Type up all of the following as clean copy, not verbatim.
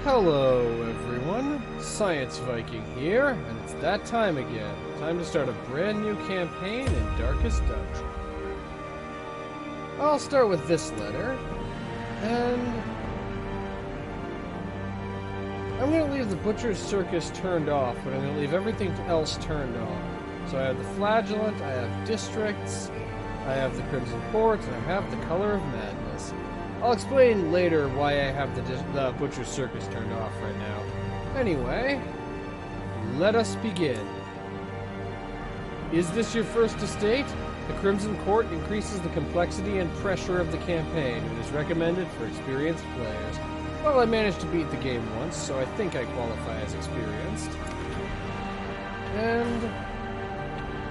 Hello everyone, Science Viking here, and it's that time again. Time to start a brand new campaign in Darkest Dungeon. I'll start with this letter, and I'm going to leave the Butcher's Circus turned off, but I'm going to leave everything else turned on. So I have the Flagellant, I have Districts, I have the Crimson Court, and I have the Color of Madness. I'll explain later why I have the Butcher's Circus turned off right now. Anyway, let us begin. Is this your first estate? The Crimson Court increases the complexity and pressure of the campaign and is recommended for experienced players. Well, I managed to beat the game once, so I think I qualify as experienced. And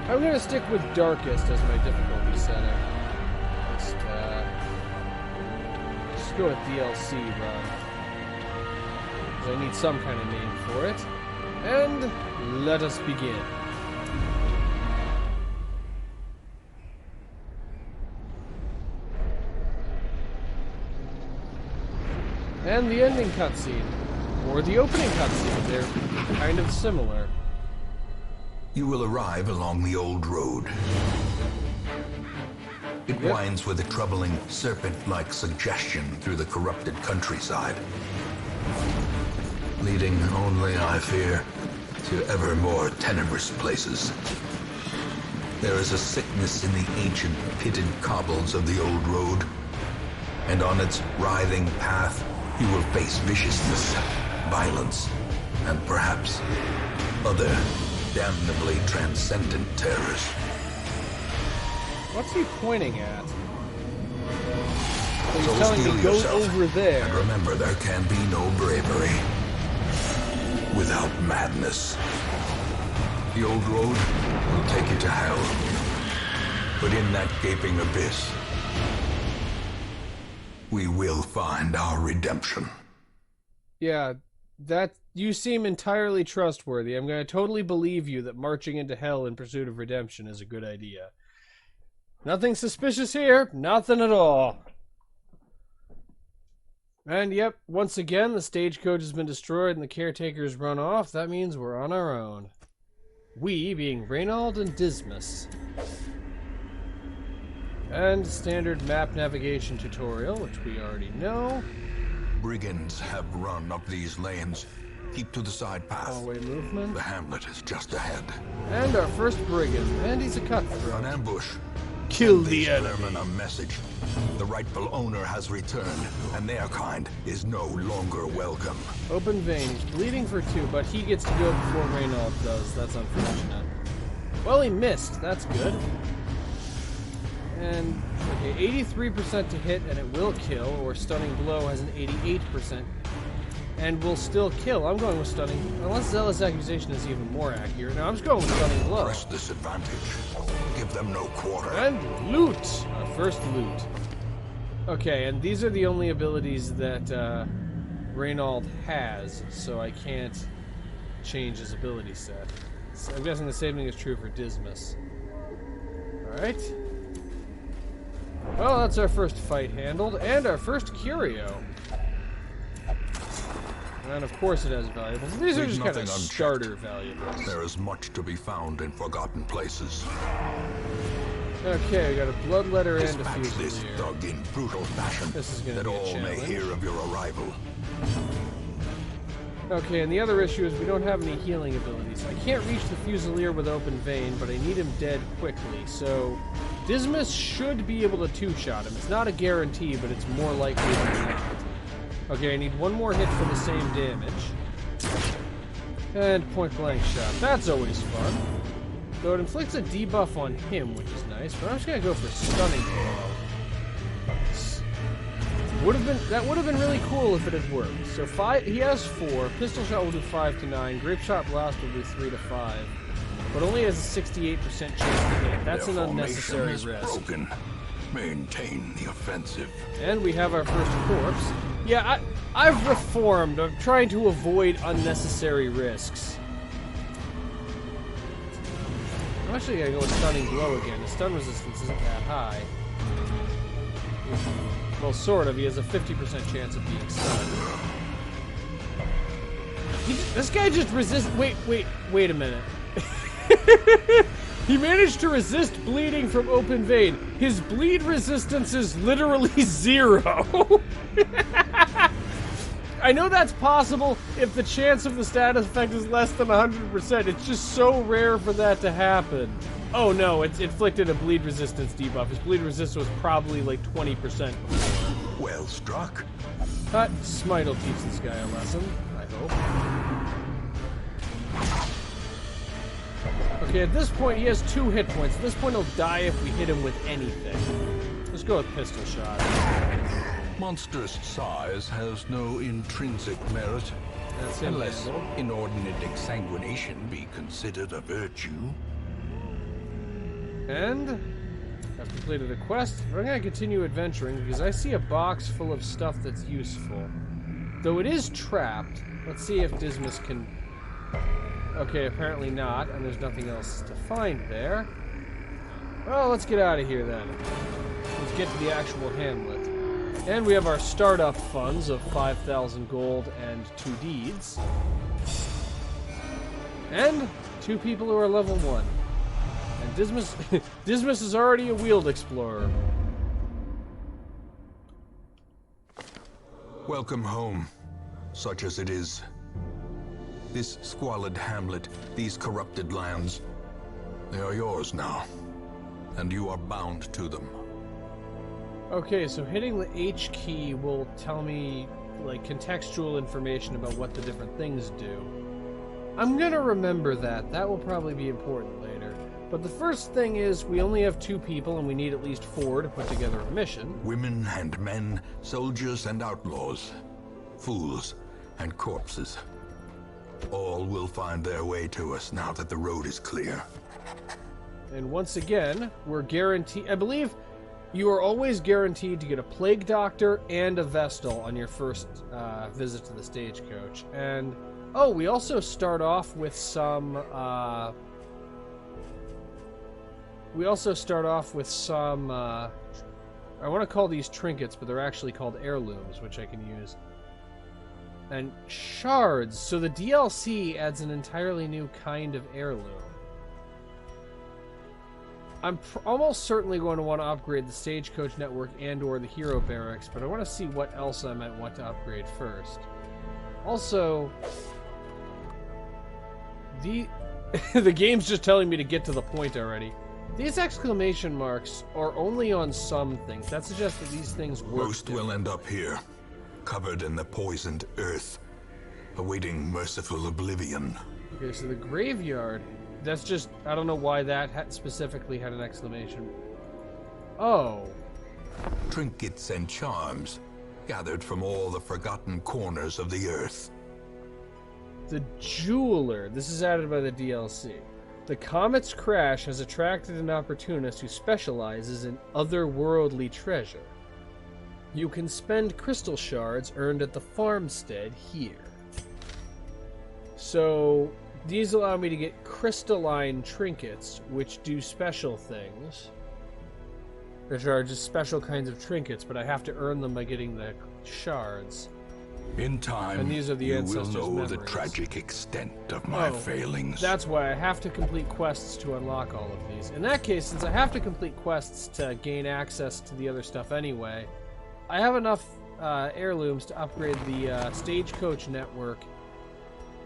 I'm going to stick with Darkest as my difficulty setting. Just go with DLC run. Because I need some kind of name for it. And let us begin. And the ending cutscene. Or the opening cutscene. They're kind of similar. You will arrive along the old road. It winds with a troubling serpent-like suggestion through the corrupted countryside, leading only, I fear, to ever more tenebrous places. There is a sickness in the ancient pitted cobbles of the old road, and on its writhing path you will face viciousness, violence, and perhaps other damnably transcendent terrors. What's he pointing at? So So telling steel me go yourself, over there. and remember there can be no bravery without madness. The old road will take you to hell, but in that gaping abyss, we will find our redemption. Yeah, that you seem entirely trustworthy. I'm going to totally believe you that marching into hell in pursuit of redemption is a good idea. Nothing suspicious here. Nothing at all. And yep, once again, the stagecoach has been destroyed and the caretakers run off. That means we're on our own. We being Reynold and Dismas. And standard map navigation tutorial, which we already know. Brigands have run up these lanes. Keep to the side path. Hallway movement. The hamlet is just ahead. And our first brigand. And he's a cutthroat. An ambush. Kill Send the these enemy. vermin a message. The rightful owner has returned, and their kind is no longer welcome. Open vein. He's bleeding for 2, but he gets to go before Reynold does. That's unfortunate. Well, he missed. That's good. And, okay, 83% to hit, and it will kill, or Stunning Blow has an 88%, and will still kill. I'm going with Stunning, unless Zealous Accusation is even more accurate. No, I'm just going with Stunning Blow. Press this advantage. Give them no quarter. And loot! Our first loot. Okay, and these are the only abilities that Reynold has, so I can't change his ability set. So I'm guessing the same thing is true for Dismas. Alright. Well, that's our first fight handled, and our first curio. And of course it has valuables. These are Leave just kind of nothing unchecked. starter valuables. There is much to be found in forgotten places. Okay, we got a bloodletter and a Dispatch this fusilier. thug in brutal fashion, This is gonna that be a all may challenge. hear of your arrival. Okay, and the other issue is we don't have any healing abilities. I can't reach the Fusilier with open vein, but I need him dead quickly, so Dismas should be able to two-shot him. It's not a guarantee, but it's more likely than not. Okay, I need one more hit for the same damage. And point-blank shot. That's always fun. Though it inflicts a debuff on him, which is nice, but I'm just gonna go for Stunning Blow. That would have been really cool if it had worked. So he has 4. Pistol shot will do 5 to 9. Grape shot blast will do 3 to 5. But only has a 68% chance to hit. That's an Their unnecessary formation is risk. broken. Maintain the offensive. And we have our first corpse. Yeah, I've reformed. I'm trying to avoid unnecessary risks. I'm actually gonna go with Stunning Blow again. The stun resistance isn't that high. Well, sort of. He has a 50% chance of being stunned. This guy just resists. Wait a minute. He managed to resist bleeding from open vein. His bleed resistance is literally 0. I know that's possible if the chance of the status effect is less than 100%. It's just so rare for that to happen. Oh no, it inflicted a bleed resistance debuff. His bleed resistance was probably like 20%. Well struck. But Smite will teach this guy a lesson, I hope. Okay, at this point he has 2 hit points. At this point he'll die if we hit him with anything. Let's go with pistol shot. Monstrous size has no intrinsic merit, unless inordinate exsanguination be considered a virtue. And I've completed a quest. I'm going to continue adventuring because I see a box full of stuff that's useful. Though it is trapped. Let's see if Dismas can... Okay, apparently not, and there's nothing else to find there. Well, let's get out of here then. Let's get to the actual hamlet. And we have our startup funds of 5,000 gold and 2 deeds. And 2 people who are level 1. And Dismas is already a wheeled explorer. Welcome home, such as it is. This squalid hamlet, these corrupted lands, they are yours now, and you are bound to them. Okay, so hitting the H key will tell me, like, contextual information about what the different things do. I'm gonna remember that. That will probably be important later. But the first thing is, we only have 2 people, and we need at least 4 to put together a mission. Women and men, soldiers and outlaws, fools and corpses. All will find their way to us now that the road is clear. And once again, we're guaranteed... I believe you are always guaranteed to get a plague doctor and a vestal on your first visit to the stagecoach. And, oh, we also start off with some... I want to call these trinkets, but they're actually called heirlooms, which I can use. And shards. So the DLC adds an entirely new kind of heirloom. I'm almost certainly going to want to upgrade the stagecoach network and or the hero barracks, but I want to see what else I might want to upgrade first. Also, the game's just telling me to get to the point already. These exclamation marks are only on some things. That suggests that these things work. Most will end up here, covered in the poisoned earth, awaiting merciful oblivion. Okay, so the graveyard, that's just, I don't know why that specifically had an exclamation. Oh. Trinkets and charms, gathered from all the forgotten corners of the earth. The jeweler, this is added by the DLC. The comet's crash has attracted an opportunist who specializes in otherworldly treasure. You can spend crystal shards earned at the farmstead here. So, these allow me to get crystalline trinkets, which do special things. Which are just special kinds of trinkets, but I have to earn them by getting the shards. In time, and these are the you ancestors' will know memories. the tragic extent of my failings. That's why I have to complete quests to unlock all of these. In that case, since I have to complete quests to gain access to the other stuff anyway, I have enough heirlooms to upgrade the stagecoach network.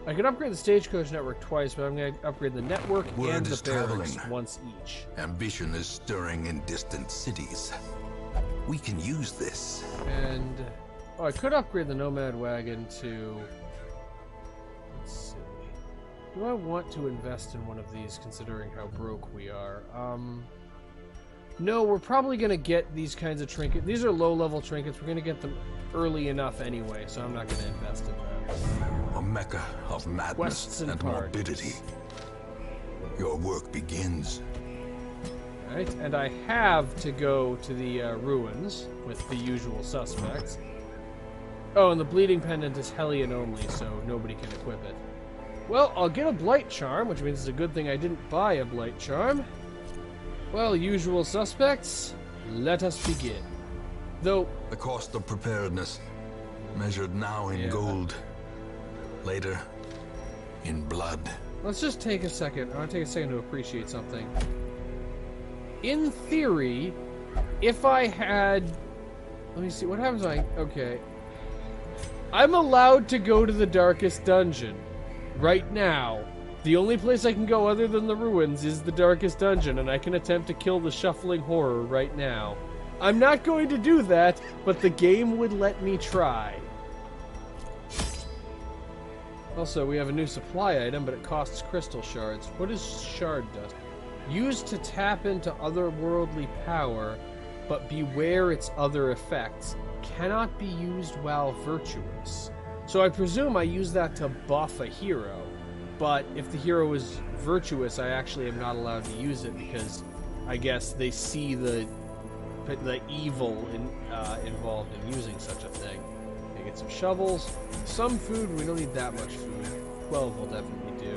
I can upgrade the stagecoach network twice, but I'm going to upgrade the network and the barracks once each. Ambition is stirring in distant cities. We can use this. And oh, I could upgrade the nomad wagon to... Let's see. Do I want to invest in one of these, considering how broke we are? No, we're probably going to get these kinds of trinkets. These are low-level trinkets. We're going to get them early enough anyway, so I'm not going to invest in them. A mecca of madness and morbidity. Your work begins. Right, and I have to go to the ruins with the usual suspects. Oh, and the bleeding pendant is Hellion only, so nobody can equip it. Well, I'll get a blight charm, which means it's a good thing I didn't buy a blight charm. Well, usual suspects, let us begin. Though... The cost of preparedness, measured now in gold, later in blood. Let's just take a second. I want to take a second to appreciate something. In theory, if I had... Let me see, what happens when I... Okay. I'm allowed to go to the darkest dungeon. Right now. The only place I can go other than the ruins is the darkest dungeon, and I can attempt to kill the shuffling horror right now. I'm not going to do that, but the game would let me try. Also, we have a new supply item, but it costs crystal shards. What is shard dust? Used to tap into otherworldly power, but beware its other effects. Cannot be used while virtuous. So I presume I use that to buff a hero, but if the hero is virtuous, I actually am not allowed to use it because I guess they see the evil involved in using such a thing. Okay, get some shovels, some food. We don't need that much food. 12 will definitely do.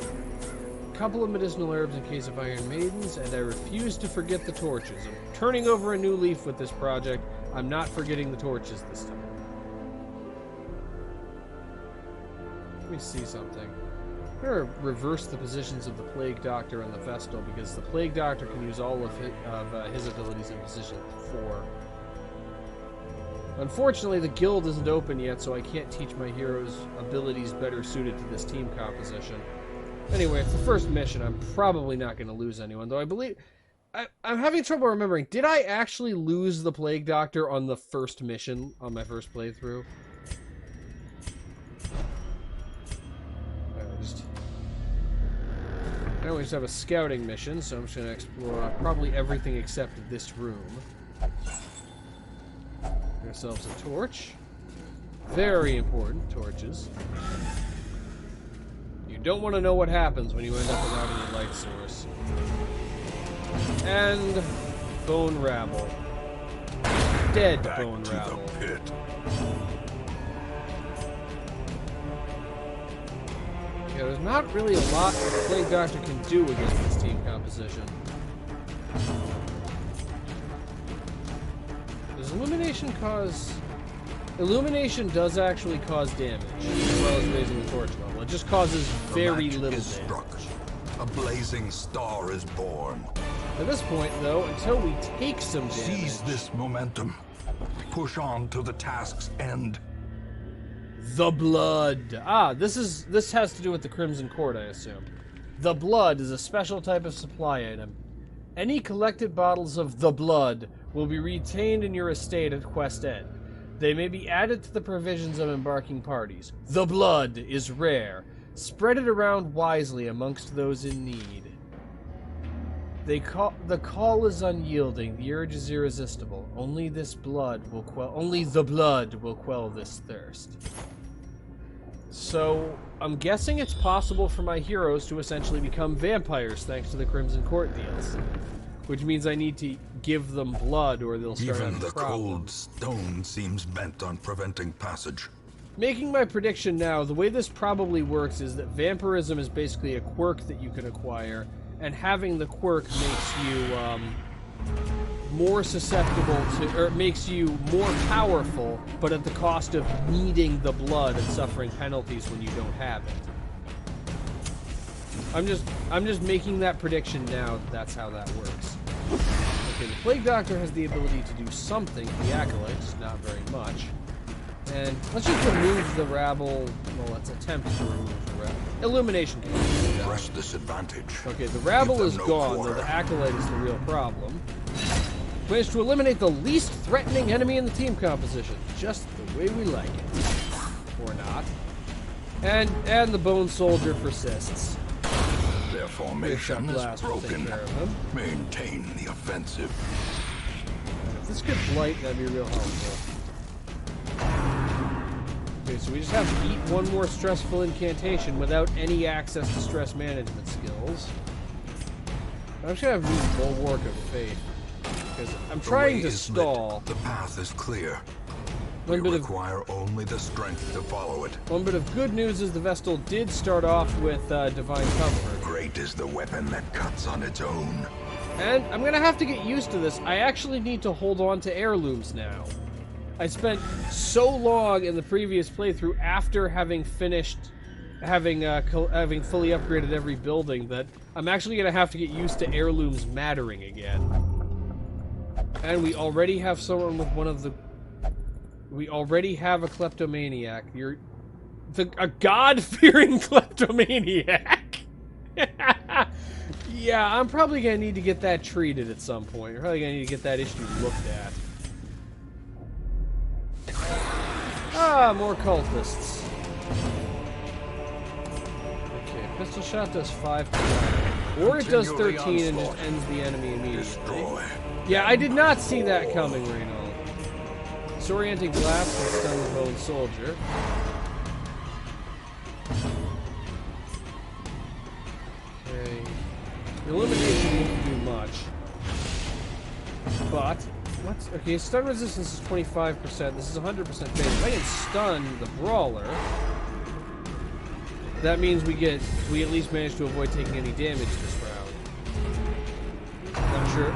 A couple of medicinal herbs in case of Iron Maidens, and I refuse to forget the torches. I'm turning over a new leaf with this project. I'm not forgetting the torches this time. Let me see something. I'm going to reverse the positions of the Plague Doctor and the Vestal, because the Plague Doctor can use all of his abilities in position 4. Unfortunately, the guild isn't open yet, so I can't teach my heroes abilities better suited to this team composition. Anyway, it's the first mission. I'm probably not going to lose anyone, though I believe... I'm having trouble remembering. Did I actually lose the Plague Doctor on the first mission, on my first playthrough? Now we just have a scouting mission, so I'm just going to explore probably everything except this room. Get ourselves a torch. Very important, torches. You don't want to know what happens when you end up without any light source. And bone rabble. Dead Back bone to rabble. the pit. Yeah, there's not really a lot the Plague Doctor can do against this team composition. Does illumination cause... Illumination does actually cause damage, as well as raising the torch level. It just causes very little damage. Struck. A blazing star is born. At this point, though, until we take some damage... Seize this momentum. Push on to the task's end. The Blood. Ah, this has to do with the Crimson Court, I assume. The Blood is a special type of supply item. Any collected bottles of the Blood will be retained in your estate at quest end. They may be added to the provisions of embarking parties. The Blood is rare. Spread it around wisely amongst those in need. The call is unyielding. The urge is irresistible. Only the blood will quell this thirst. So, I'm guessing it's possible for my heroes to essentially become vampires thanks to the Crimson Court deals. Which means I need to give them blood or they'll start having Even the problems. cold stone seems bent on preventing passage. Making my prediction now, the way this probably works is that vampirism is basically a quirk that you can acquire, and having the quirk makes you more susceptible to, or makes you more powerful, but at the cost of needing the blood and suffering penalties when you don't have it. I'm just making that prediction now. That's how that works. Okay, the Plague Doctor has the ability to do something. The Acolytes, not very much. And let's just remove the rabble. Well, let's attempt to remove the rabble. Illumination can do that. Press this advantage. Okay, the rabble Give is them no gone, quarter. though the Acolyte is the real problem. Managed to eliminate the least threatening enemy in the team composition. Just the way we like it. Or not. And the Bone Soldier persists. Their formation is Blast will take broken. care of him. Maintain the offensive. If this could blight, that'd be real helpful. Okay, so we just have to eat one more stressful incantation without any access to stress management skills. I'm just gonna have to use Bulwark of Faith. Because I'm The trying way to is stall. lit. The path is clear. We One bit of require only the strength to follow it. One bit of good news is the Vestal did start off with Divine Comfort. Great is the weapon that cuts on its own. And I'm going to have to get used to this. I actually need to hold on to heirlooms now. I spent so long in the previous playthrough after having finished having fully upgraded every building that I'm actually going to have to get used to heirlooms mattering again. And we already have someone with one of the... We already have a kleptomaniac. A god-fearing kleptomaniac! Yeah, I'm probably going to need to get that treated at some point. I'm probably going to need to get that issue looked at. Ah, more cultists. Okay, pistol shot does 5 to 9. Or it does 13 and just ends the enemy immediately. Destroy. Yeah, I did not see that coming, Reynold. Disorienting blast will stun the bone soldier. Okay. Illumination won't do much. But, what's... Okay, stun resistance is 25%. This is 100% base. If I can stun the brawler, that means we at least manage to avoid taking any damage this round. Not sure.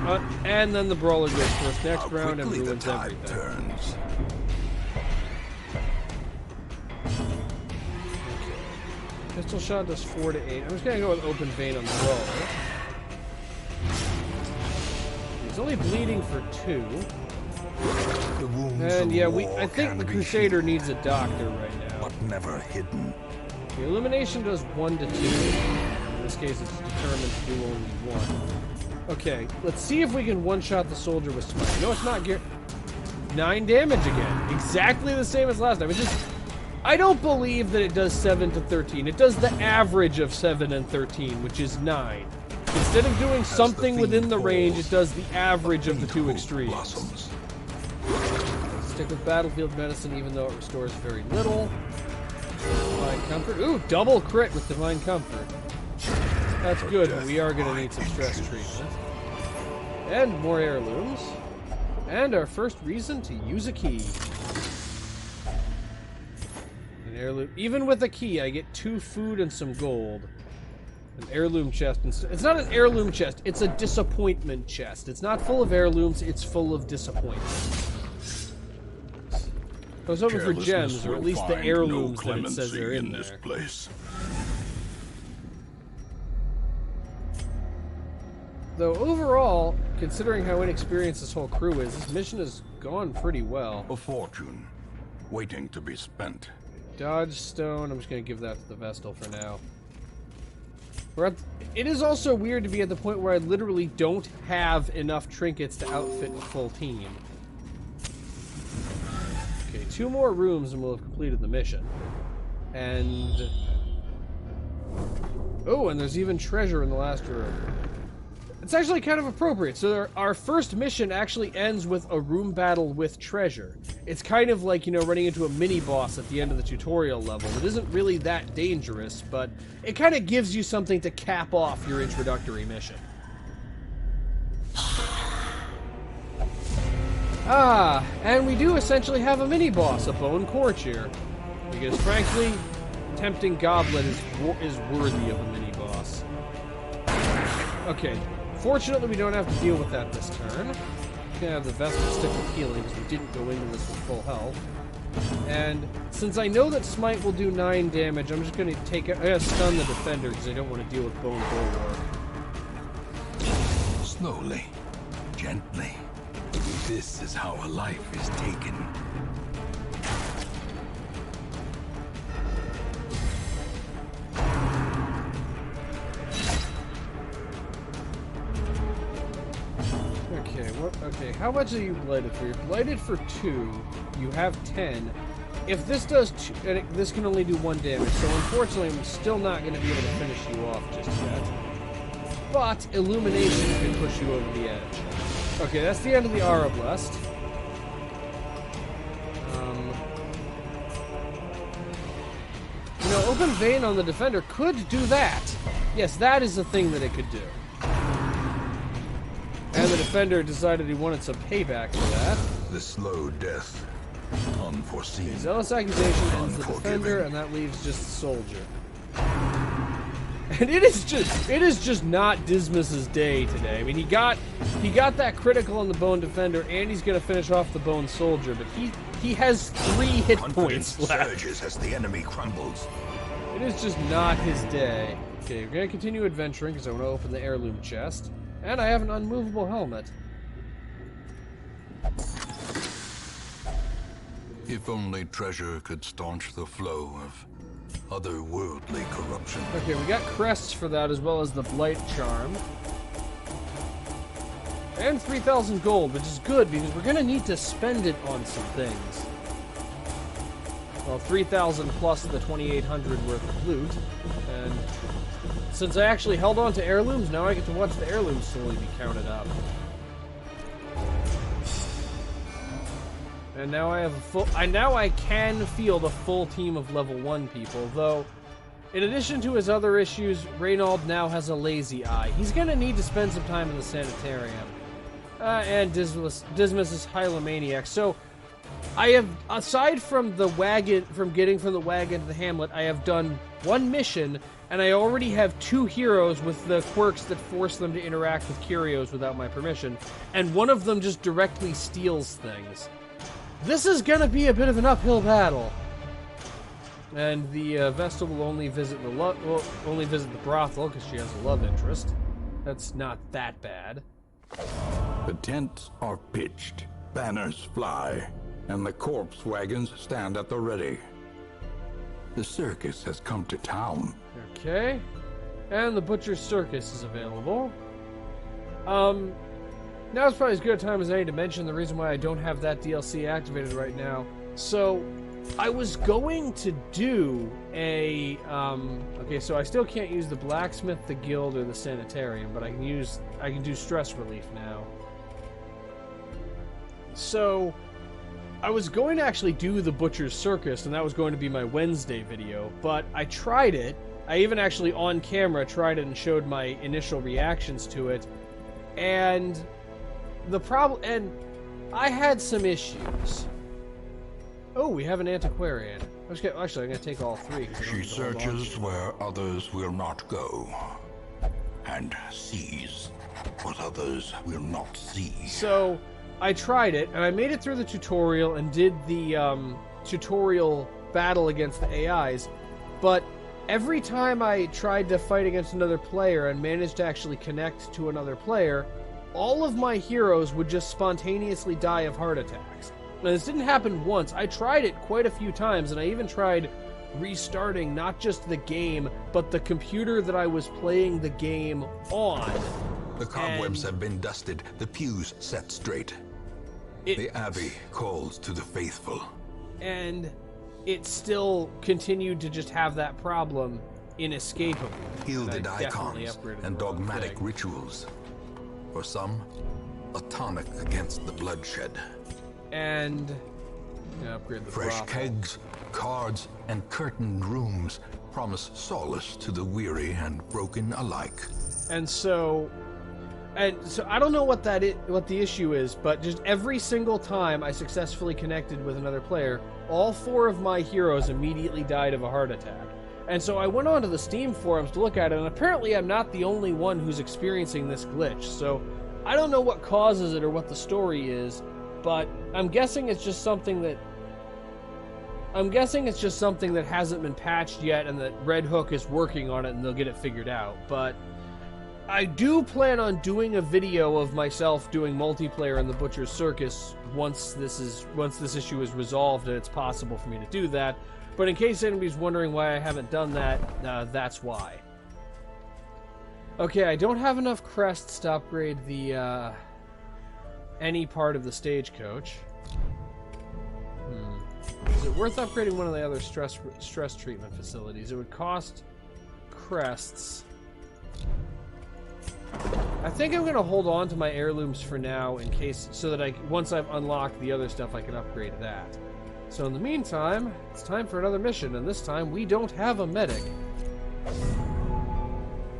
And then the brawler goes first next round and ruins everything. Turns. Okay. Pistol shot does 4 to 8. I'm just gonna go with open vein on the brawler. He's only bleeding for 2. And yeah, I think the Crusader needs a doctor right now. But never hidden. The illumination does 1 to 2. In this case, it's determined to do only 1. Okay, let's see if we can one-shot the soldier with smite. No, it's not 9 damage again. Exactly the same as last time. It's just... I don't believe that it does 7 to 13. It does the average of 7 and 13, which is 9. Instead of doing something within the range, it does the average of the two extremes. Blossoms. Stick with battlefield medicine, even though it restores very little. Divine comfort. Ooh, double crit with divine comfort. That's good, but we are going to need some stress treatment. And more heirlooms. And our first reason to use a key. An heirloom. Even with a key, I get 2 food and some gold. An heirloom chest. It's not an heirloom chest, it's a disappointment chest. It's not full of heirlooms, it's full of disappointment. I was hoping for gems, or at least the heirlooms that it says are in this there. Place. Though overall, considering how inexperienced this whole crew is, this mission has gone pretty well. A fortune, waiting to be spent. Dodge stone, I'm just going to give that to the Vestal for now. It is also weird to be at the point where I literally don't have enough trinkets to outfit a full team. Okay, 2 more rooms and we'll have completed the mission. And... oh, and there's even treasure in the last room. It's actually kind of appropriate. So our first mission actually ends with a room battle with treasure. It's kind of like, you know, running into a mini-boss at the end of the tutorial level. It isn't really that dangerous, but it kind of gives you something to cap off your introductory mission. Ah, and we do essentially have a mini-boss, a Bone Courtier. Because, frankly, tempting Goblet is worthy of a mini-boss. Okay. Fortunately, we don't have to deal with that this turn. We're gonna have the Vestal stick with healing because we didn't go into this with full health. And since I know that Smite will do 9 damage, I'm just gonna stun the Defender because I don't want to deal with Bone Bulwark. Slowly, gently. This is how a life is taken. Okay, how much are you blighted for? You're blighted for 2. You have 10. If this does 2, and this can only do 1 damage, so unfortunately I'm still not going to be able to finish you off just yet. But Illumination can push you over the edge. Okay, that's the end of the Aura Blessed. You know, Open Vein on the Defender could do that. Yes, that is a thing that it could do. And the Defender decided he wanted some payback for that. The slow death. Unforeseen. Okay, Zealous Accusation ends the Defender, and that leaves just the Soldier. And it is just not Dismas's day today. I mean, he got that critical on the Bone Defender, and he's gonna finish off the Bone Soldier, but he has 3 hit points left. Surges as the enemy crumbles. It is just not his day. Okay, we're gonna continue adventuring because I want to open the heirloom chest. And I have an unmovable helmet. If only treasure could staunch the flow of otherworldly corruption. Okay, we got crests for that as well as the blight charm. And 3,000 gold, which is good because we're gonna need to spend it on some things. Well, 3,000 plus the 2,800 worth of loot. And since I actually held on to heirlooms, now I get to watch the heirlooms slowly be counted up. And now I have a full... now I can field a full team of level 1 people, though, in addition to his other issues, Reynald now has a lazy eye. He's gonna need to spend some time in the sanitarium. And Dismas is Hylomaniac. So, I have, aside from the wagon, from getting from the wagon to the hamlet, I have done one mission, and I already have 2 heroes with the quirks that force them to interact with curios without my permission, and one of them just directly steals things. This is gonna be a bit of an uphill battle. And the Vestal will only visit the brothel because she has a love interest. That's not that bad. The tents are pitched, banners fly, and the corpse wagons stand at the ready. The circus has come to town. Okay. And the Butcher's Circus is available. Now is probably as good a time as any to mention the reason why I don't have that DLC activated right now. So, I was going to do a, okay, so I still can't use the blacksmith, the guild, or the sanitarium, but I can do stress relief now. So, I was going to actually do the Butcher's Circus, and that was going to be my Wednesday video, but I tried it. I even actually on camera tried it and showed my initial reactions to it, and the problem, and I had some issues. Oh, we have an antiquarian. Actually, I'm going to take all 3. She searches where others will not go, and sees what others will not see. So, I tried it, and I made it through the tutorial and did the tutorial battle against the AIs, but every time I tried to fight against another player and managed to actually connect to another player, all of my heroes would just spontaneously die of heart attacks. Now, this didn't happen once. I tried it quite a few times, and I even tried restarting not just the game, but the computer that I was playing the game on. The cobwebs have been dusted, the pews set straight. The Abbey calls to the faithful. And it still continued to just have that problem inescapable. Gilded icons and dogmatic rituals. For some, a tonic against the bloodshed. And upgrade the fresh brothel. kegs, cards, and curtained rooms promise solace to the weary and broken alike. And so I don't know what the issue is, but just every single time I successfully connected with another player, all 4 of my heroes immediately died of a heart attack. And so I went onto the Steam forums to look at it, and apparently I'm not the only one who's experiencing this glitch. So I don't know what causes it or what the story is, but I'm guessing it's just something that hasn't been patched yet, and that Red Hook is working on it, and they'll get it figured out. But I do plan on doing a video of myself doing multiplayer in the Butcher's Circus once this issue is resolved and it's possible for me to do that. But in case anybody's wondering why I haven't done that, that's why. Okay, I don't have enough crests to upgrade the any part of the stagecoach. Is it worth upgrading one of the other stress treatment facilities? It would cost crests. I think I'm going to hold on to my heirlooms for now in case, so that once I've unlocked the other stuff, I can upgrade that. So in the meantime, it's time for another mission, and this time we don't have a medic.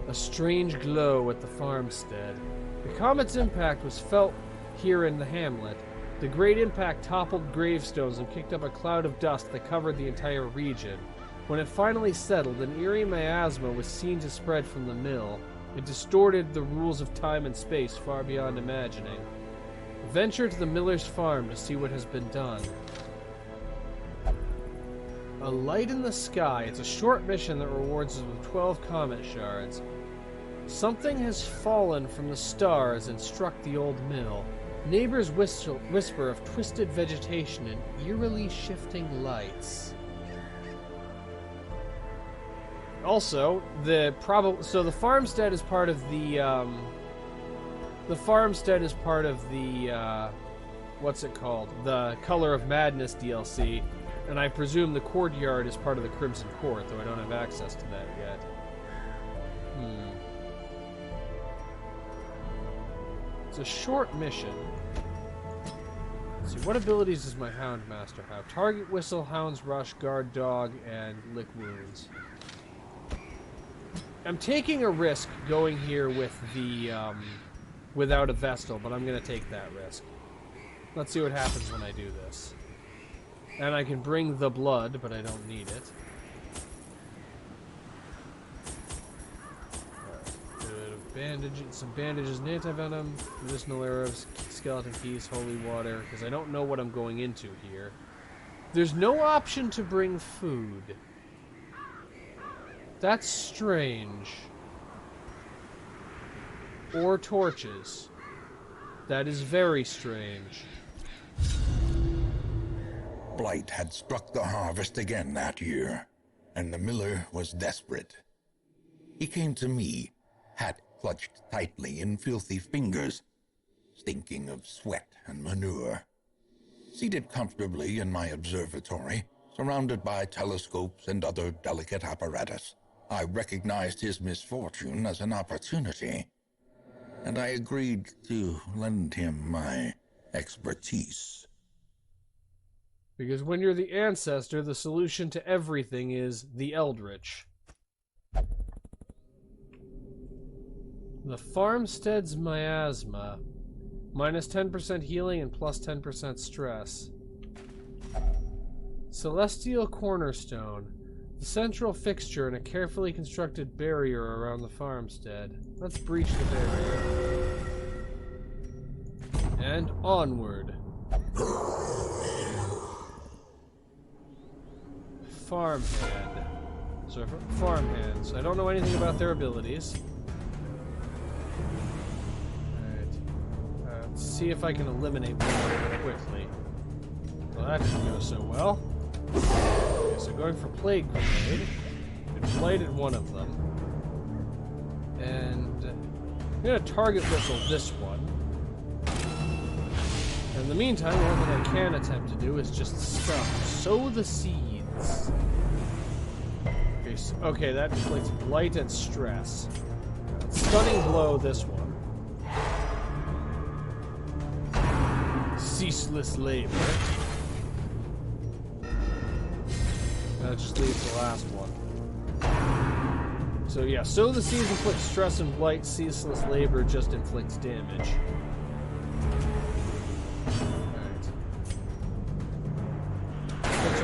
A strange glow at the farmstead. The comet's impact was felt here in the hamlet. The great impact toppled gravestones and kicked up a cloud of dust that covered the entire region. When it finally settled, an eerie miasma was seen to spread from the mill. It distorted the rules of time and space far beyond imagining. Venture to the miller's farm to see what has been done. A light in the sky. It's a short mission that rewards us with 12 comet shards. Something has fallen from the stars and struck the old mill. Neighbors whisper of twisted vegetation and eerily shifting lights. Also, the farmstead is part of the what's it called? The Color of Madness DLC, and I presume the courtyard is part of the Crimson Court, though I don't have access to that yet. It's a short mission. Let's see, what abilities does my Houndmaster have? Target Whistle, Hound's Rush, Guard Dog, and Lick Wounds. I'm taking a risk going here with the, without a Vestal, but I'm going to take that risk. Let's see what happens when I do this. And I can bring the blood, but I don't need it. Some bandages and anti-venom, medicinal arrows, skeleton keys, holy water, because I don't know what I'm going into here. There's no option to bring food. That's strange. Or torches. That is very strange. Blight had struck the harvest again that year, and the miller was desperate. He came to me, hat clutched tightly in filthy fingers, stinking of sweat and manure. Seated comfortably in my observatory, surrounded by telescopes and other delicate apparatus, I recognized his misfortune as an opportunity, and I agreed to lend him my expertise. Because when you're the ancestor, the solution to everything is the Eldritch. The Farmstead's Miasma. Minus 10% healing and plus 10% stress. Celestial Cornerstone. The central fixture in a carefully constructed barrier around the farmstead. Let's breach the barrier. And onward. Farmhand. So farmhands. I don't know anything about their abilities. Alright. Let's see if I can eliminate one quickly. Well, that didn't go so well. Okay, so going for Plague Grenade. It blighted one of them. And I'm going to target whistle this one. And in the meantime, the one that I can attempt to do is just sow the seeds. Okay, so, okay, that inflicts blight and stress. Stunning blow this one. Ceaseless labor. That just leaves the last one. So yeah, sow the seeds inflicts stress and blight. Ceaseless labor just inflicts damage.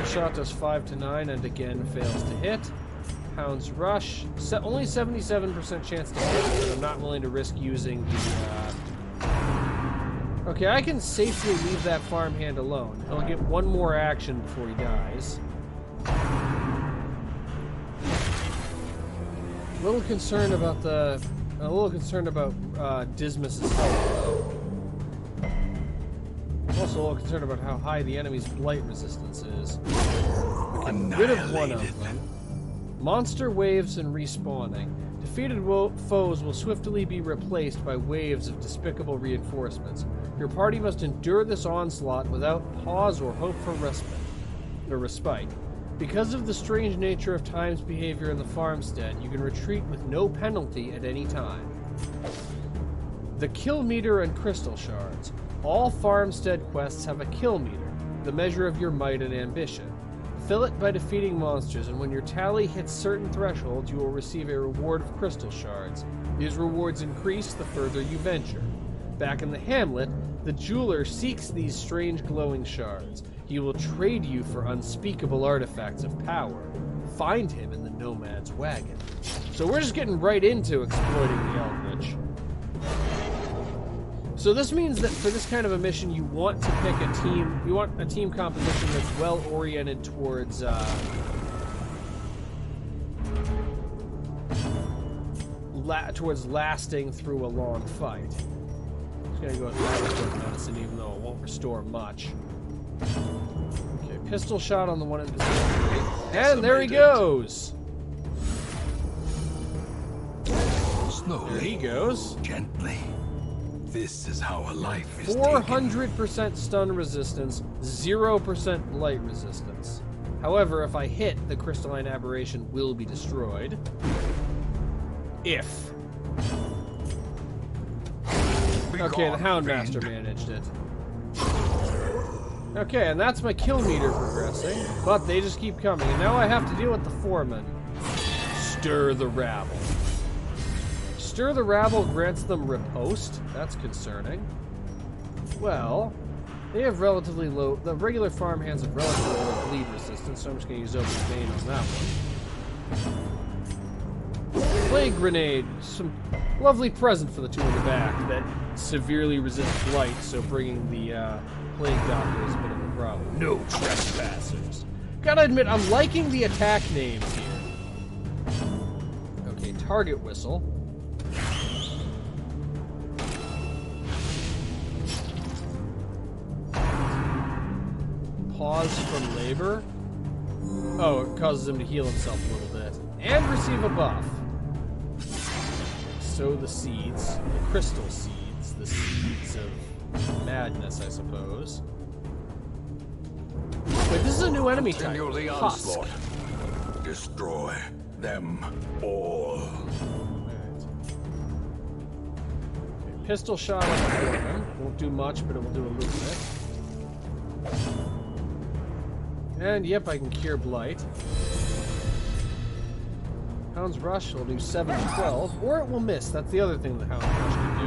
Shot does 5 to 9 and again fails to hit. Hound's Rush. Only 77% chance to hit, but I'm not willing to risk using the... Okay, I can safely leave that farmhand alone. He'll get one more action before he dies. A little concerned about Dismas's health. I'm also a little concerned about how high the enemy's blight resistance is. Get rid of one of them. Monster waves and respawning. Defeated foes will swiftly be replaced by waves of despicable reinforcements. Your party must endure this onslaught without pause or hope for respite. Because of the strange nature of Time's behavior in the farmstead, you can retreat with no penalty at any time. The kill meter and crystal shards. All farmstead quests have a kill meter, the measure of your might and ambition. Fill it by defeating monsters, and when your tally hits certain thresholds, you will receive a reward of crystal shards. These rewards increase the further you venture. Back in the hamlet, the jeweler seeks these strange glowing shards. He will trade you for unspeakable artifacts of power. Find him in the nomad's wagon. So we're just getting right into exploiting the Eldritch. So this means that for this kind of a mission, you want to pick a team. You want a team composition that's well oriented towards towards lasting through a long fight. Just gonna go with laboratory medicine, even though it won't restore much. Okay, pistol shot on the one in the center. And there he goes! Slowly. There he goes. Gently. This is how a life is 400% stun resistance, 0% light resistance. However, if I hit, the crystalline aberration will be destroyed. If. Okay, the Houndmaster managed it. Okay, and that's my kill meter progressing, but they just keep coming, and now I have to deal with the foreman. Stir the rabble. Stir the rabble grants them riposte. That's concerning. Well, they have relatively low... The regular farmhands have relatively low bleed resistance, so I'm just going to use Open Vein on that one. Plague Grenade. Some lovely present for the two in the back that severely resist blight, so bringing the Plague Doctor is a bit of a problem. No trespassers. Gotta admit, I'm liking the attack names here. Okay, Target Whistle. Pause from labor. Oh, it causes him to heal himself a little bit. And receive a buff. Sow the seeds. The crystal seeds. The seeds of madness, I suppose. Wait, this is a new enemy type. Continue the Husk. onslaught. Destroy them all. Alright. Okay, pistol shot on the foreman. Won't do much, but it will do a little bit. And yep, I can cure blight. Hound's Rush will do 7 to 12, or it will miss. That's the other thing the Hound's Rush can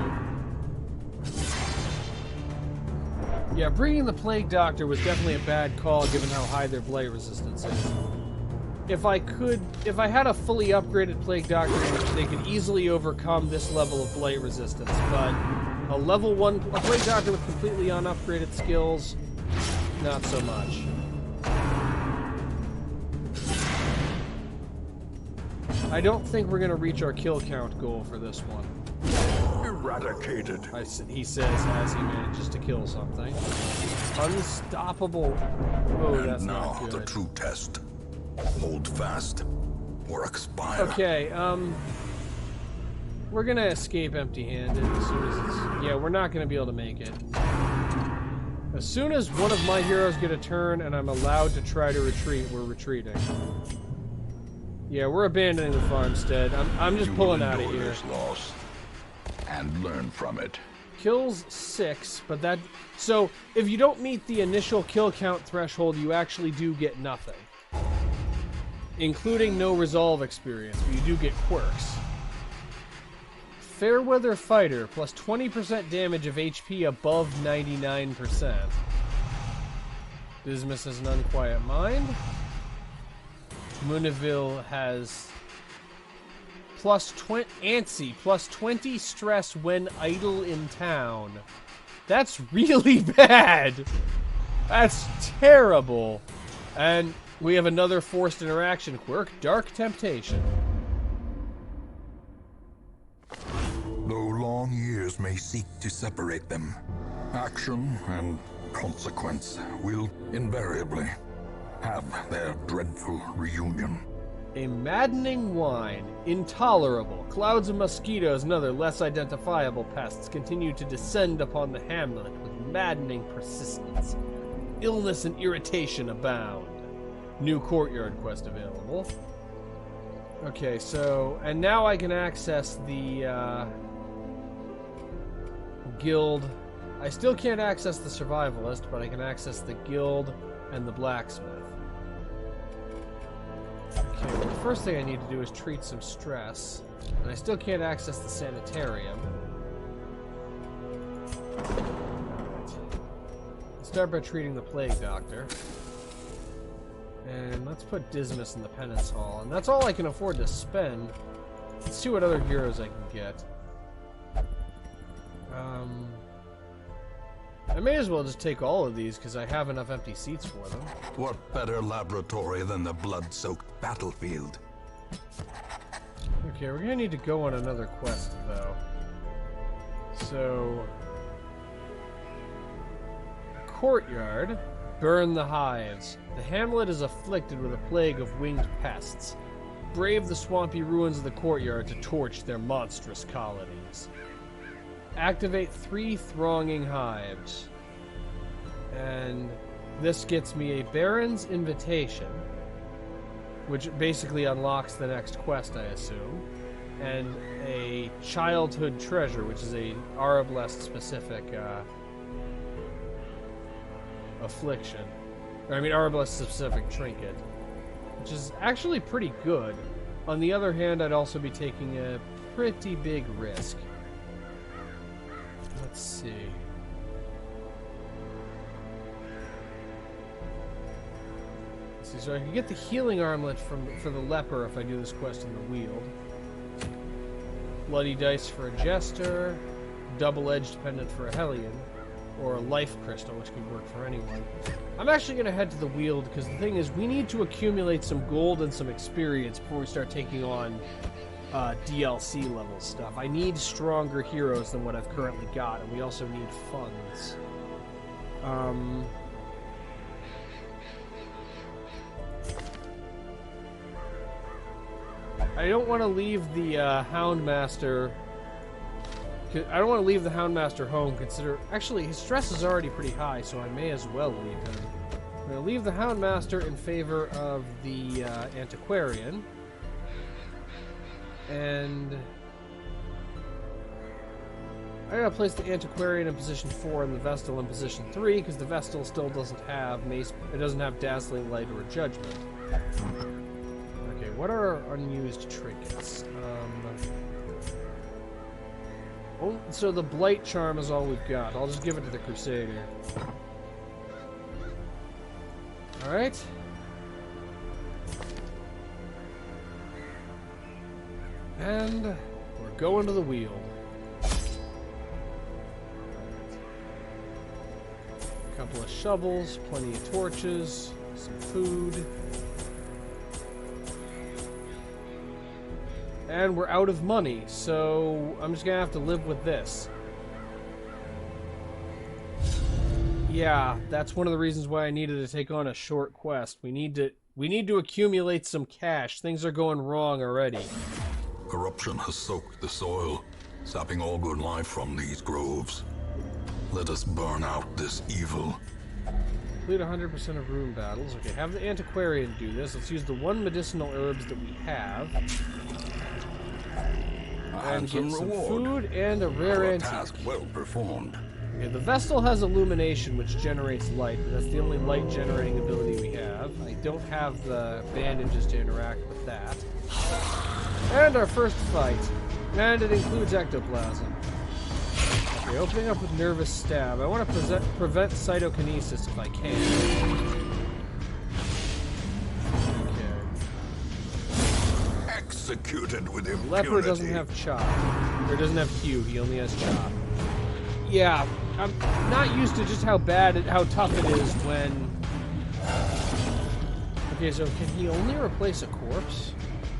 do. Yeah, bringing the Plague Doctor was definitely a bad call given how high their blight resistance is. If I had a fully upgraded Plague Doctor, they could easily overcome this level of blight resistance, but a level 1 Plague Doctor with completely unupgraded skills, not so much. I don't think we're going to reach our kill count goal for this one. Eradicated. He says as he manages to kill something. Unstoppable. Oh, that's And now not good. the true test. Hold fast or expire. Okay, we're going to escape empty-handed as soon as it's... Yeah, we're not going to be able to make it. As soon as one of my heroes get a turn and I'm allowed to try to retreat, we're retreating. Yeah, we're abandoning the farmstead. I'm just pulling out of here. This loss and learn from it. Kills 6, but that... So, if you don't meet the initial kill count threshold, you actually do get nothing. Including no resolve experience, but you do get quirks. Fairweather Fighter, plus 20% damage of HP above 99%. Dismas has an Unquiet Mind. Munaville has plus 20 Antsy, plus 20 stress when idle in town. That's really bad. That's terrible. And we have another forced interaction quirk, Dark Temptation. Though long years may seek to separate them, action and consequence will invariably have their dreadful reunion. A maddening whine, intolerable. Clouds of mosquitoes and other less identifiable pests continue to descend upon the hamlet with maddening persistence. Illness and irritation abound. New courtyard quest available. Okay, so... And now I can access the, guild. I still can't access the survivalist, but I can access the guild and the blacksmith. Okay, well, the first thing I need to do is treat some stress. And I still can't access the sanitarium. Alright. Let's start by treating the Plague Doctor. And let's put Dismas in the Penance Hall. And that's all I can afford to spend. Let's see what other heroes I can get. I may as well just take all of these, because I have enough empty seats for them. What better laboratory than the blood-soaked battlefield? Okay, we're gonna need to go on another quest, though. So... Courtyard. Burn the hives. The hamlet is afflicted with a plague of winged pests. Brave the swampy ruins of the courtyard to torch their monstrous colonies. Activate 3 thronging hives. And this gets me a Baron's Invitation, which basically unlocks the next quest, I assume, and a Childhood Treasure, which is a Arbalest-specific affliction. Or, I mean, Arbalest-specific trinket, which is actually pretty good. On the other hand, I'd also be taking a pretty big risk. Let's see. So I can get the healing armlet for the leper if I do this quest in the Weald. Bloody dice for a jester, double-edged pendant for a Hellion, or a life crystal, which could work for anyone. I'm actually going to head to the Weald because the thing is, we need to accumulate some gold and some experience before we start taking on DLC level stuff. I need stronger heroes than what I've currently got, and we also need funds. I don't want to leave the Houndmaster. I don't want to leave the Houndmaster home. Actually, his stress is already pretty high, so I may as well leave him. I'm going to leave the Houndmaster in favor of the Antiquarian, and I gotta place the Antiquarian in position 4 and the Vestal in position 3 because the Vestal still doesn't have Mace. It doesn't have Dazzling Light or Judgment. Okay, what are our unused trinkets? So the Blight Charm is all we've got. I'll just give it to the Crusader. Alright. And we're going to the Weald. A couple of shovels, plenty of torches, some food. And we're out of money, so I'm just gonna have to live with this. Yeah, that's one of the reasons why I needed to take on a short quest. We need to accumulate some cash. Things are going wrong already. Corruption has soaked the soil, sapping all good life from these groves. Let us burn out this evil. Complete 100% of room battles. Okay, have the Antiquarian do this. Let's use the 1 medicinal herbs that we have. And get some food and a rare antique. Task well performed. Okay, the Vestal has Illumination, which generates light, but that's the only light generating ability we have. I don't have the bandages to interact with that. And our first fight. And it includes ectoplasm. Okay, opening up with Nervous Stab. I want to prevent cytokinesis if I can. Executed with impunity. Leper doesn't have chop. Or doesn't have Q, he only has chop. Yeah, I'm not used to just how tough it is when... Okay, so can he only replace a corpse?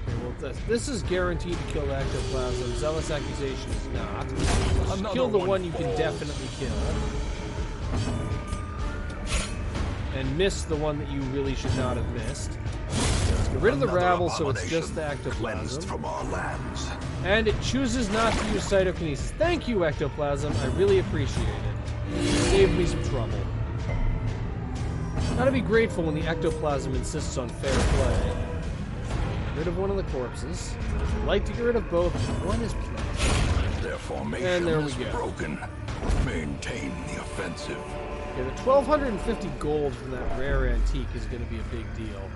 Okay, well, this is guaranteed to kill ectoplasm. Zealous Accusation is not. Just kill the one you can definitely kill. And miss the one that you really should not have missed. Let's get rid of the rabble so it's just the ectoplasm. From our lands. And it chooses not to use cytokinesis. Thank you, ectoplasm. I really appreciate it. You saved me some trouble. Gotta be grateful when the ectoplasm insists on fair play. Get rid of one of the corpses. I'd like to get rid of both, but one is plenty. Their formation And there we is go. broken. Maintain the offensive. Okay, the 1,250 gold from that rare antique is going to be a big deal.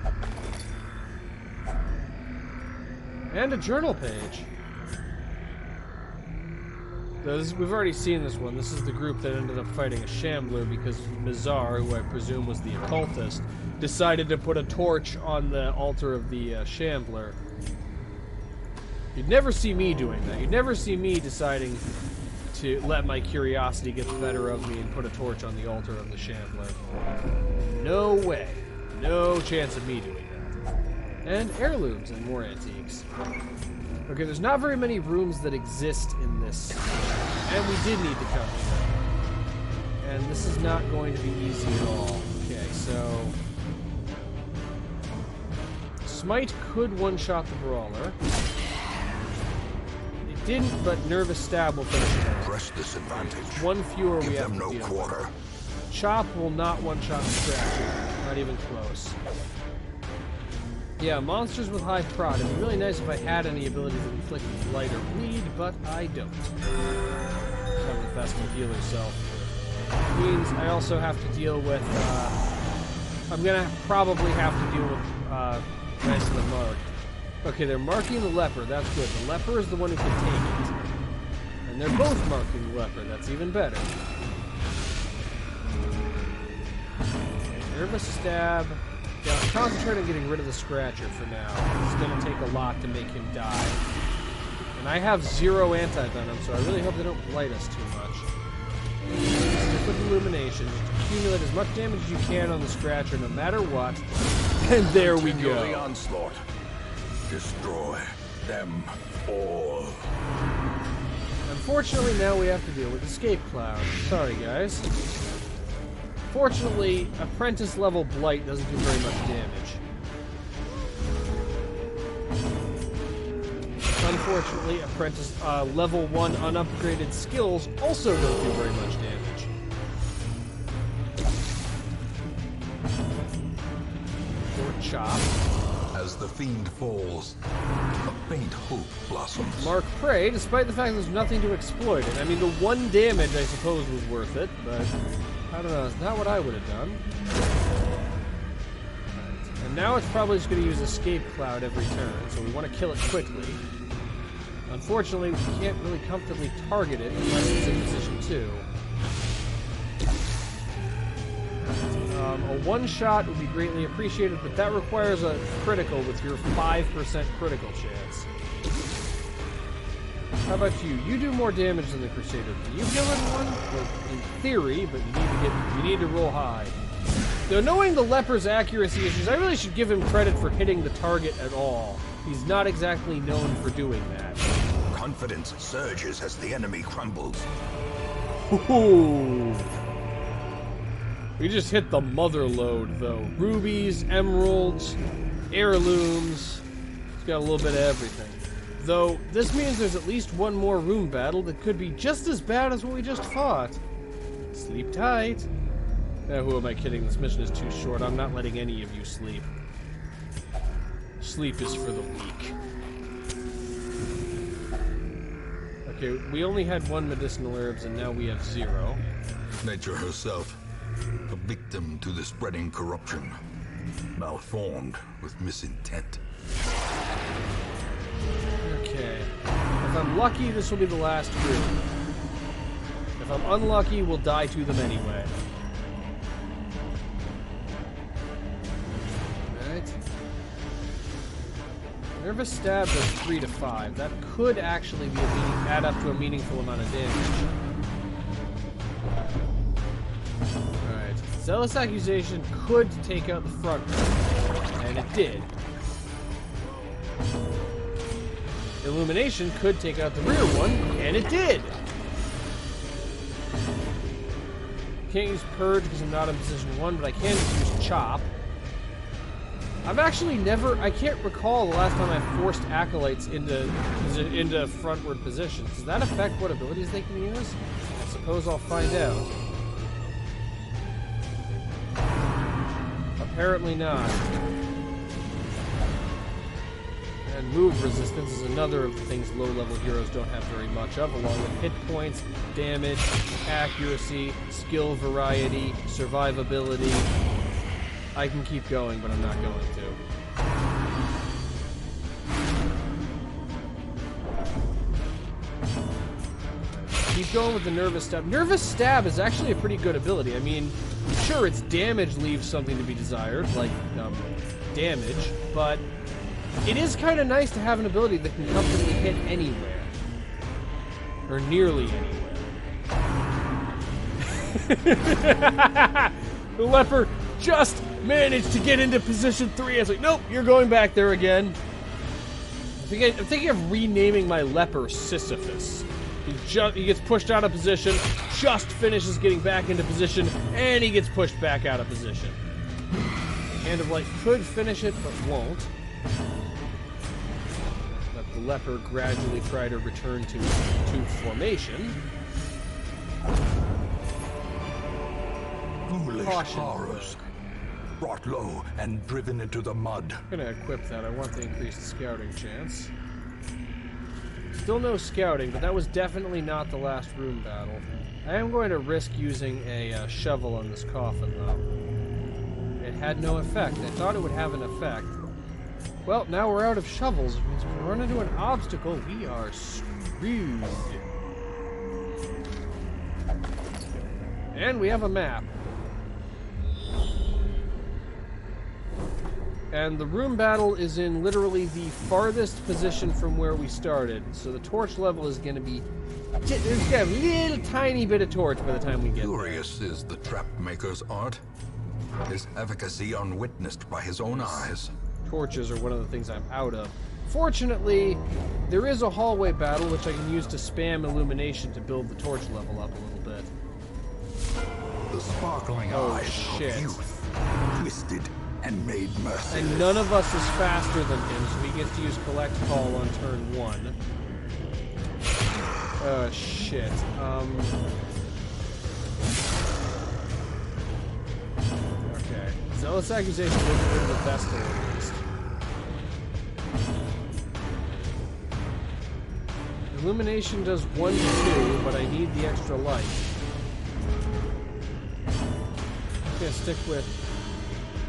And a journal page. We've already seen this one. This is the group that ended up fighting a shambler because Mizar, who I presume was the occultist, decided to put a torch on the altar of the shambler. You'd never see me doing that. You'd never see me deciding to let my curiosity get the better of me and put a torch on the altar of the shambler. No way. No chance of me doing that. And heirlooms and more antiques. Okay, there's not very many rooms that exist in this, and we did need to come here. And this is not going to be easy at all. Okay, so... Smite could one-shot the Brawler. It didn't, but Nervous Stab will finish it. Press this advantage. One fewer Give we have them to no deal quarter. with. Chop will not one-shot the Scratcher. Not even close. Yeah, monsters with high prod. It'd be really nice if I had any abilities that inflict blight or bleed, but I don't. Have the best of healer self. Which means I also have to deal with, I'm gonna probably have to deal with, Knights of the Mark. Okay, they're marking the Leper, that's good. The Leper is the one who can take it. And they're both marking the Leper, that's even better. Okay, Nervous Stab. Yeah, concentrate on getting rid of the Scratcher for now. It's gonna take a lot to make him die. And I have 0 anti-venom, so I really hope they don't blight us too much. Stick with Illumination. Just accumulate as much damage as you can on the Scratcher, no matter what. And there we Continue the go. onslaught. Destroy them all. Unfortunately, now we have to deal with Escape Cloud. Sorry, guys. Fortunately, Apprentice level Blight doesn't do very much damage. Unfortunately, Apprentice level 1 unupgraded skills also don't do very much damage. Or Chop. As the fiend falls, a faint hope blossoms. Mark Prey, despite the fact there's nothing to exploit it. I mean, the 1 damage, I suppose, was worth it, but I don't know, it's not what I would have done. Right. And now it's probably just going to use Escape Cloud every turn, so we want to kill it quickly. Unfortunately, we can't really comfortably target it unless it's in position 2. A one-shot would be greatly appreciated, but that requires a critical with your 5% critical chance. How about you? You do more damage than the Crusader. Can you kill anyone? Well, in theory, but you need to roll high. Though knowing the Leper's accuracy issues, I really should give him credit for hitting the target at all. He's not exactly known for doing that. Confidence surges as the enemy crumbles. Ooh. We just hit the mother load, though. Rubies, emeralds, heirlooms. It's got a little bit of everything. Though, this means there's at least one more room battle that could be just as bad as what we just fought. Sleep tight. Who am I kidding? This mission is too short. I'm not letting any of you sleep. Sleep is for the weak. Okay, we only had 1 medicinal herbs, and now we have 0. Nature herself, a victim to the spreading corruption, malformed with misintent. Okay. If I'm lucky, this will be the last room. If I'm unlucky, we'll die to them anyway. Alright. Nervous Stab does 3 to 5. That could actually be add up to a meaningful amount of damage. Alright. Zealous Accusation could take out the front one, and it did. Illumination could take out the rear one, and it did! Can't use Purge because I'm not in position 1, but I can just use Chop. I've actually I can't recall the last time I forced Acolytes into frontward positions. Does that affect what abilities they can use? I suppose I'll find out. Apparently not. And move resistance is another of the things low-level heroes don't have very much of, along with hit points, damage, accuracy, skill variety, survivability. I can keep going, but I'm not going to. Keep going with the Nervous Stab. Nervous Stab is actually a pretty good ability. I mean, sure, its damage leaves something to be desired, like damage, but it is kind of nice to have an ability that can comfortably hit anywhere. Or nearly anywhere. The Leper just managed to get into position 3. I was like, nope, you're going back there again. I'm thinking of renaming my leper Sisyphus. He gets pushed out of position, just finishes getting back into position, and he gets pushed back out of position. Hand of Light could finish it, but won't. Let the leper gradually try to return to formation. Foolish Caution horrors. Brought low and driven into the mud. I'm gonna equip that. I want the increased scouting chance. Still no scouting, but that was definitely not the last room battle. I am going to risk using a shovel on this coffin, though. It had no effect. I thought it would have an effect. Well, now we're out of shovels, which means if we run into an obstacle, we are screwed. And we have a map. And the room battle is in literally the farthest position from where we started. So the torch level is going to be... There's got a little tiny bit of torch by the time we get there. Curious is the trap maker's art. His efficacy unwitnessed by his own eyes. Torches are one of the things I'm out of. Fortunately, there is a hallway battle which I can use to spam illumination to build the torch level up a little bit. The sparkling eyes shit. of youth, twisted and made merciless. And none of us is faster than him, so he gets to use Collect Call on turn 1. Oh, shit. Okay. Zealous Accusation will get rid of the Vestal at least. Illumination does 1 to 2, but I need the extra light. I'm gonna stick with...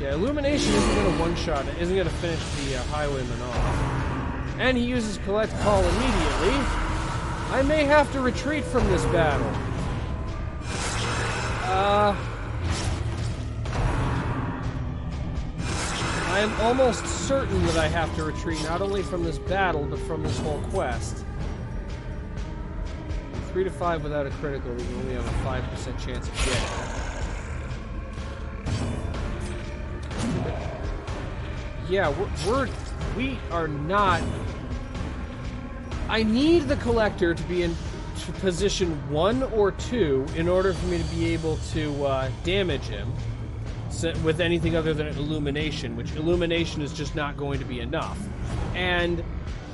Yeah, Illumination isn't going to one-shot it, isn't going to finish the Highwayman off. And he uses Collect Call immediately. I may have to retreat from this battle. I'm almost certain that I have to retreat not only from this battle, but from this whole quest. 3 to 5 without a critical, we only have a 5% chance of getting it. Yeah, we are not... I need the Collector to be in position 1 or 2 in order for me to be able to damage him with anything other than Illumination, which Illumination is just not going to be enough. And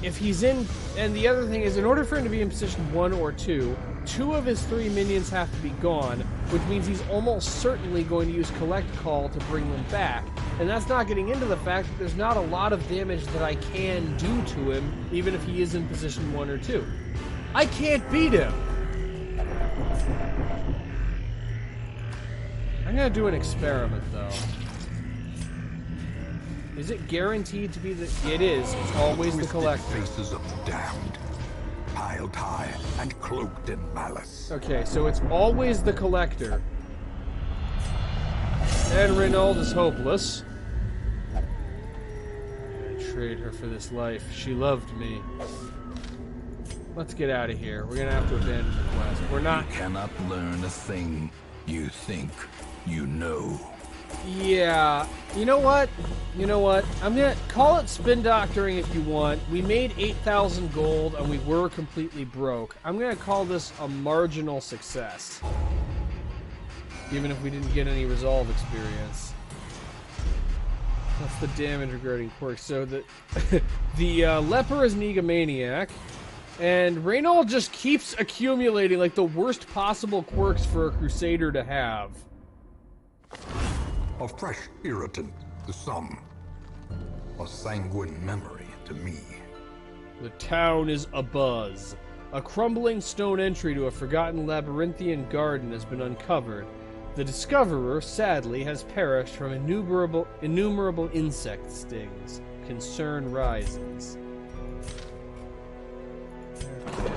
if he's in... And the other thing is, in order for him to be in position 1 or 2, 2 of his 3 minions have to be gone, which means he's almost certainly going to use Collect Call to bring them back. And that's not getting into the fact that there's not a lot of damage that I can do to him, even if he is in position 1 or 2. I can't beat him! I'm gonna do an experiment, though. Is it guaranteed to be the... It is. It's always the Collector. Faces of the damned, piled high and cloaked in malice. Okay, so it's always the Collector. And Reynald is hopeless. I betrayed her for this life. She loved me. Let's get out of here. We're gonna have to abandon the quest. We're not... You cannot learn a thing you think you know. Yeah. You know what? You know what? I'm gonna call it spin doctoring if you want. We made 8,000 gold and we were completely broke. I'm gonna call this a marginal success. Even if we didn't get any resolve experience. That's the damage regarding quirks. So the leper is an egomaniac, and Reynald just keeps accumulating like the worst possible quirks for a crusader to have. A fresh irritant to some, a sanguine memory to me. The town is abuzz. A crumbling stone entry to a forgotten labyrinthian garden has been uncovered. The discoverer, sadly, has perished from innumerable insect stings. Concern rises. Okay.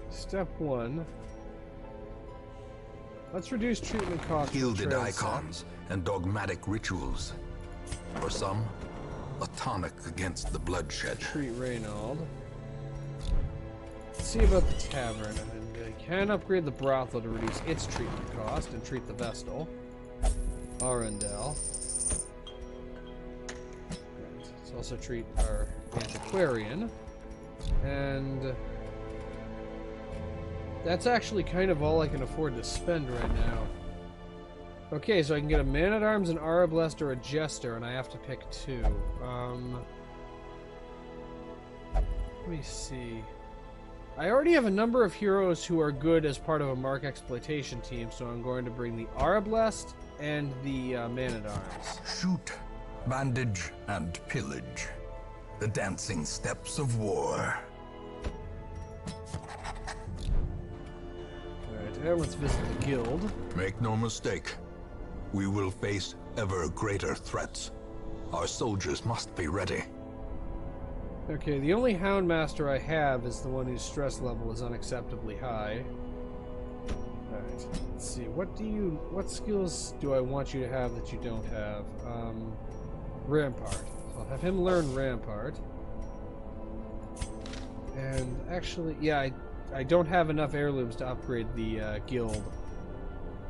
Step 1. Let's reduce treatment costs. Gilded icons and dogmatic rituals. For some, a tonic against the bloodshed. Treat Reynald. Let's see about the tavern. And I can upgrade the brothel to reduce its treatment cost and treat the Vestal. Arundel. Let's also treat our antiquarian. And that's actually kind of all I can afford to spend right now. Okay, so I can get a man-at-arms, an Arablest, or a Jester, and I have to pick two. Let me see. I already have a number of heroes who are good as part of a Mark exploitation team, so I'm going to bring the Arablest and the man-at-arms. Shoot, bandage, and pillage. The dancing steps of war. Alright, now let's visit the guild. Make no mistake. We will face ever greater threats. Our soldiers must be ready. Okay, the only Houndmaster I have is the one whose stress level is unacceptably high. Alright, let's see. What skills do I want you to have that you don't have? Rampart. So I'll have him learn Rampart. And actually, yeah, I don't have enough heirlooms to upgrade the guild.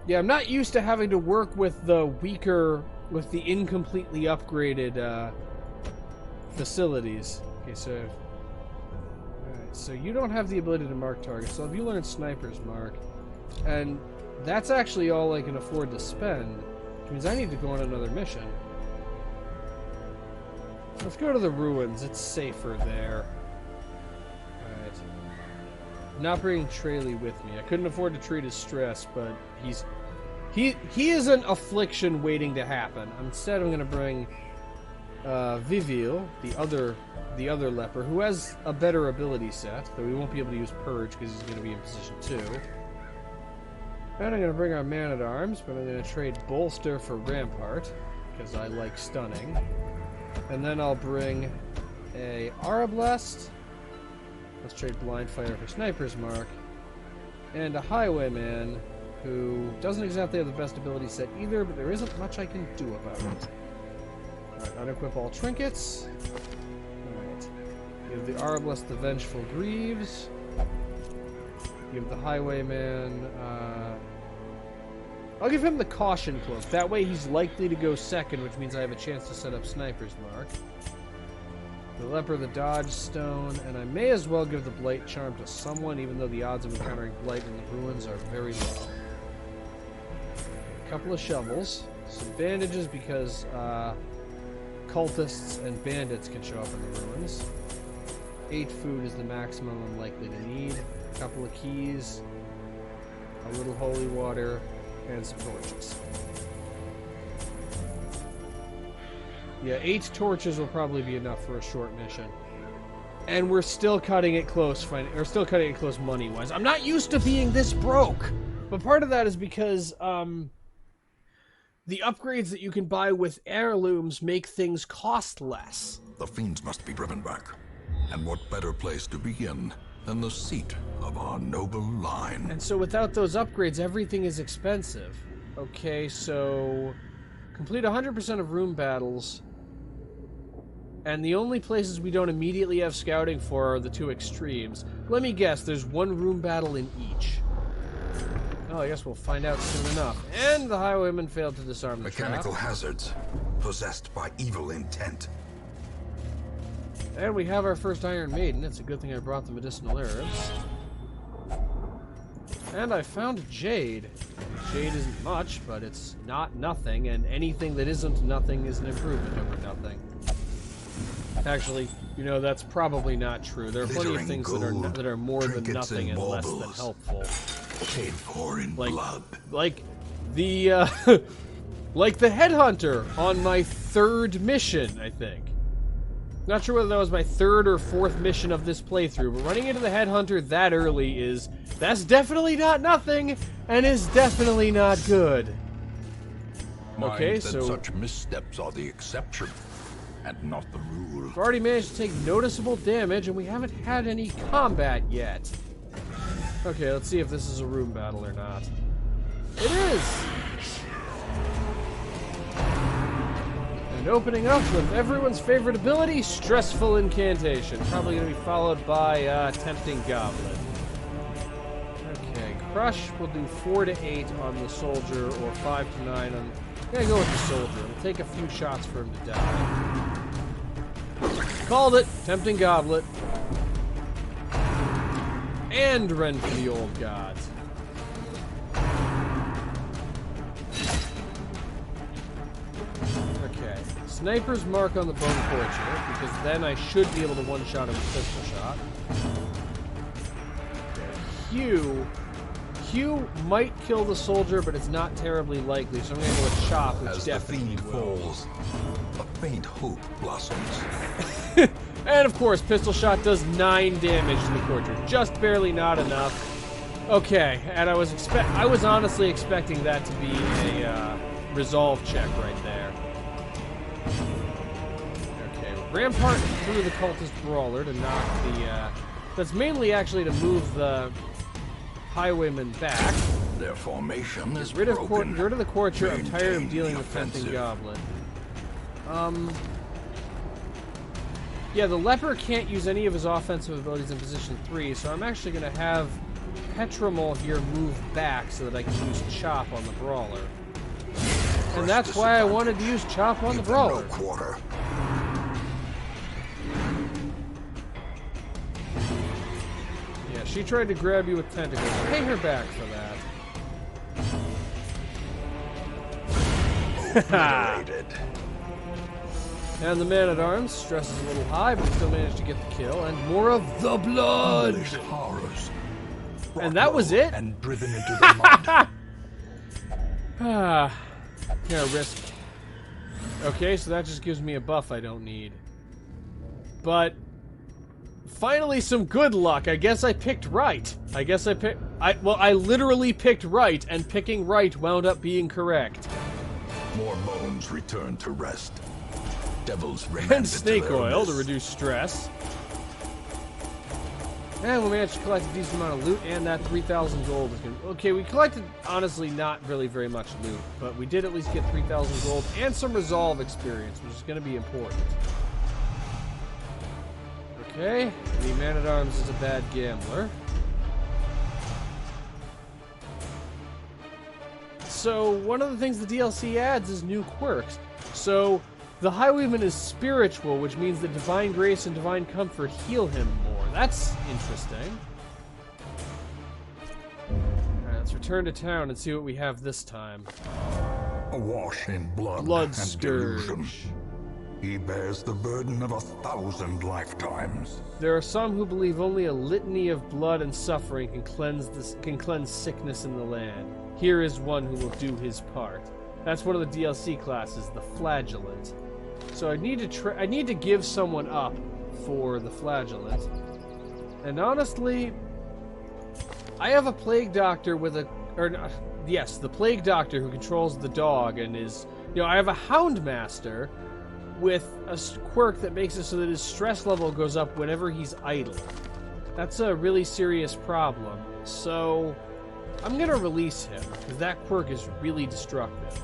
Yeah, I'm not used to having to work with the weaker, with the incompletely upgraded facilities. Okay, so... Alright, so you don't have the ability to mark targets, so if you learn Sniper's Mark, and that's actually all I can afford to spend, which means I need to go on another mission. Let's go to the ruins, it's safer there. Alright. Not bringing Traley with me. I couldn't afford to treat his stress, but he is an affliction waiting to happen. Instead, I'm going to bring Vivil, the other leper, who has a better ability set, though we won't be able to use Purge because he's going to be in position 2. And I'm going to bring our man-at-arms, but I'm going to trade Bolster for Rampart, because I like stunning. And then I'll bring a Arablest. Let's trade Blind Fighter for Sniper's Mark. And a Highwayman, who doesn't exactly have the best ability set either, but there isn't much I can do about it. Alright, unequip all trinkets. Alright. Give the Arablest the Vengeful Greaves. Give the Highwayman, I'll give him the Caution Cloak. That way he's likely to go second, which means I have a chance to set up Sniper's Mark. The Leper the Dodge Stone, and I may as well give the Blight Charm to someone, even though the odds of encountering Blight in the ruins are very low. A couple of shovels, some bandages because cultists and bandits can show up in the ruins. 8 food is the maximum I'm likely to need. A couple of keys, a little holy water, and some torches. Yeah, 8 torches will probably be enough for a short mission. And we're still cutting it close, money-wise. I'm not used to being this broke! But part of that is because, the upgrades that you can buy with heirlooms make things cost less. The fiends must be driven back. And what better place to begin than the seat of our noble line? And so without those upgrades, everything is expensive. Okay, so... complete 100% of room battles. And the only places we don't immediately have scouting for are the 2 extremes. Let me guess, there's 1 room battle in each. Oh, I guess we'll find out soon enough. And the Highwayman failed to disarm the Mechanical trap. hazards, possessed by evil intent. And we have our first Iron Maiden. It's a good thing I brought the medicinal herbs. And I found Jade. Jade isn't much, but it's not nothing, and anything that isn't nothing is an improvement over nothing. Actually, you know, that's probably not true. There are plenty of things that are more than nothing and less than helpful. Paid for in blood. Like the like the Headhunter on my 3rd mission, I think. Not sure whether that was my 3rd or 4th mission of this playthrough, but running into the Headhunter that early that's definitely not nothing, and is definitely not good. Okay, Mind so... that such missteps are the exception, and not the rule. we've already managed to take noticeable damage, and we haven't had any combat yet. Okay, let's see if this is a room battle or not. It is! And opening up with everyone's favorite ability, Stressful Incantation. Probably going to be followed by Tempting Goblin. Okay, Crush will do 4 to 8 on the soldier, or 5 to 9 on... I'm going to go with the soldier. It'll take a few shots for him to die. Called it. Tempting goblet. And rend for the old gods. Okay. Sniper's mark on the bone torture, because then I should be able to one-shot him with pistol shot. Q might kill the soldier, but it's not terribly likely, so I'm going to go with chop, which As the definitely fiend will. falls, a faint hope blossoms. And of course, pistol shot does 9 damage to the torture. Just barely not enough. Okay, and I was honestly expecting that to be a resolve check right there. Okay, Rampart through the cultist brawler to knock the. That's mainly actually to move the highwayman back. Their formation is Get rid of the Courtier. I'm tired Maintain of dealing the with Tempting offensive. Goblin. Yeah, the Leper can't use any of his offensive abilities in position 3, so I'm actually going to have Petramol here move back so that I can use Chop on the Brawler. And that's why I wanted to use Chop on the Give them no Brawler. quarter. Yeah, she tried to grab you with tentacles. Pay her back for that. Obliterated. And the man-at-arms, stress is a little high, but still managed to get the kill. And more of the blood! Hellish horrors. And that was it? And driven into the mud. Yeah, risk. Okay, so that just gives me a buff I don't need. But finally some good luck. I guess I picked right. I literally picked right, and picking right wound up being correct. More bones return to rest. Devils And remanded snake to their oil to abyss. reduce stress. And we managed to collect a decent amount of loot, and that 3,000 gold is good. Okay, we collected, honestly, not really very much loot, but we did at least get 3,000 gold and some resolve experience, which is going to be important. Okay, the man-at-arms is a bad gambler. So, one of the things the DLC adds is new quirks. So, the Highwayman is spiritual, which means that Divine Grace and Divine Comfort heal him more. That's interesting. Alright, let's return to town and see what we have this time. Awash in blood, Blood and Scourge. delusion. He bears the burden of 1,000 lifetimes. There are some who believe only a litany of blood and suffering can cleanse sickness in the land. Here is one who will do his part. That's one of the DLC classes, the Flagellant. So I need to give someone up for the Flagellant. And honestly, I have a Plague Doctor with the Plague Doctor who controls the dog and is, I have a Hound Master with a quirk that makes it so that his stress level goes up whenever he's idle. That's a really serious problem. So I'm gonna release him because that quirk is really destructive.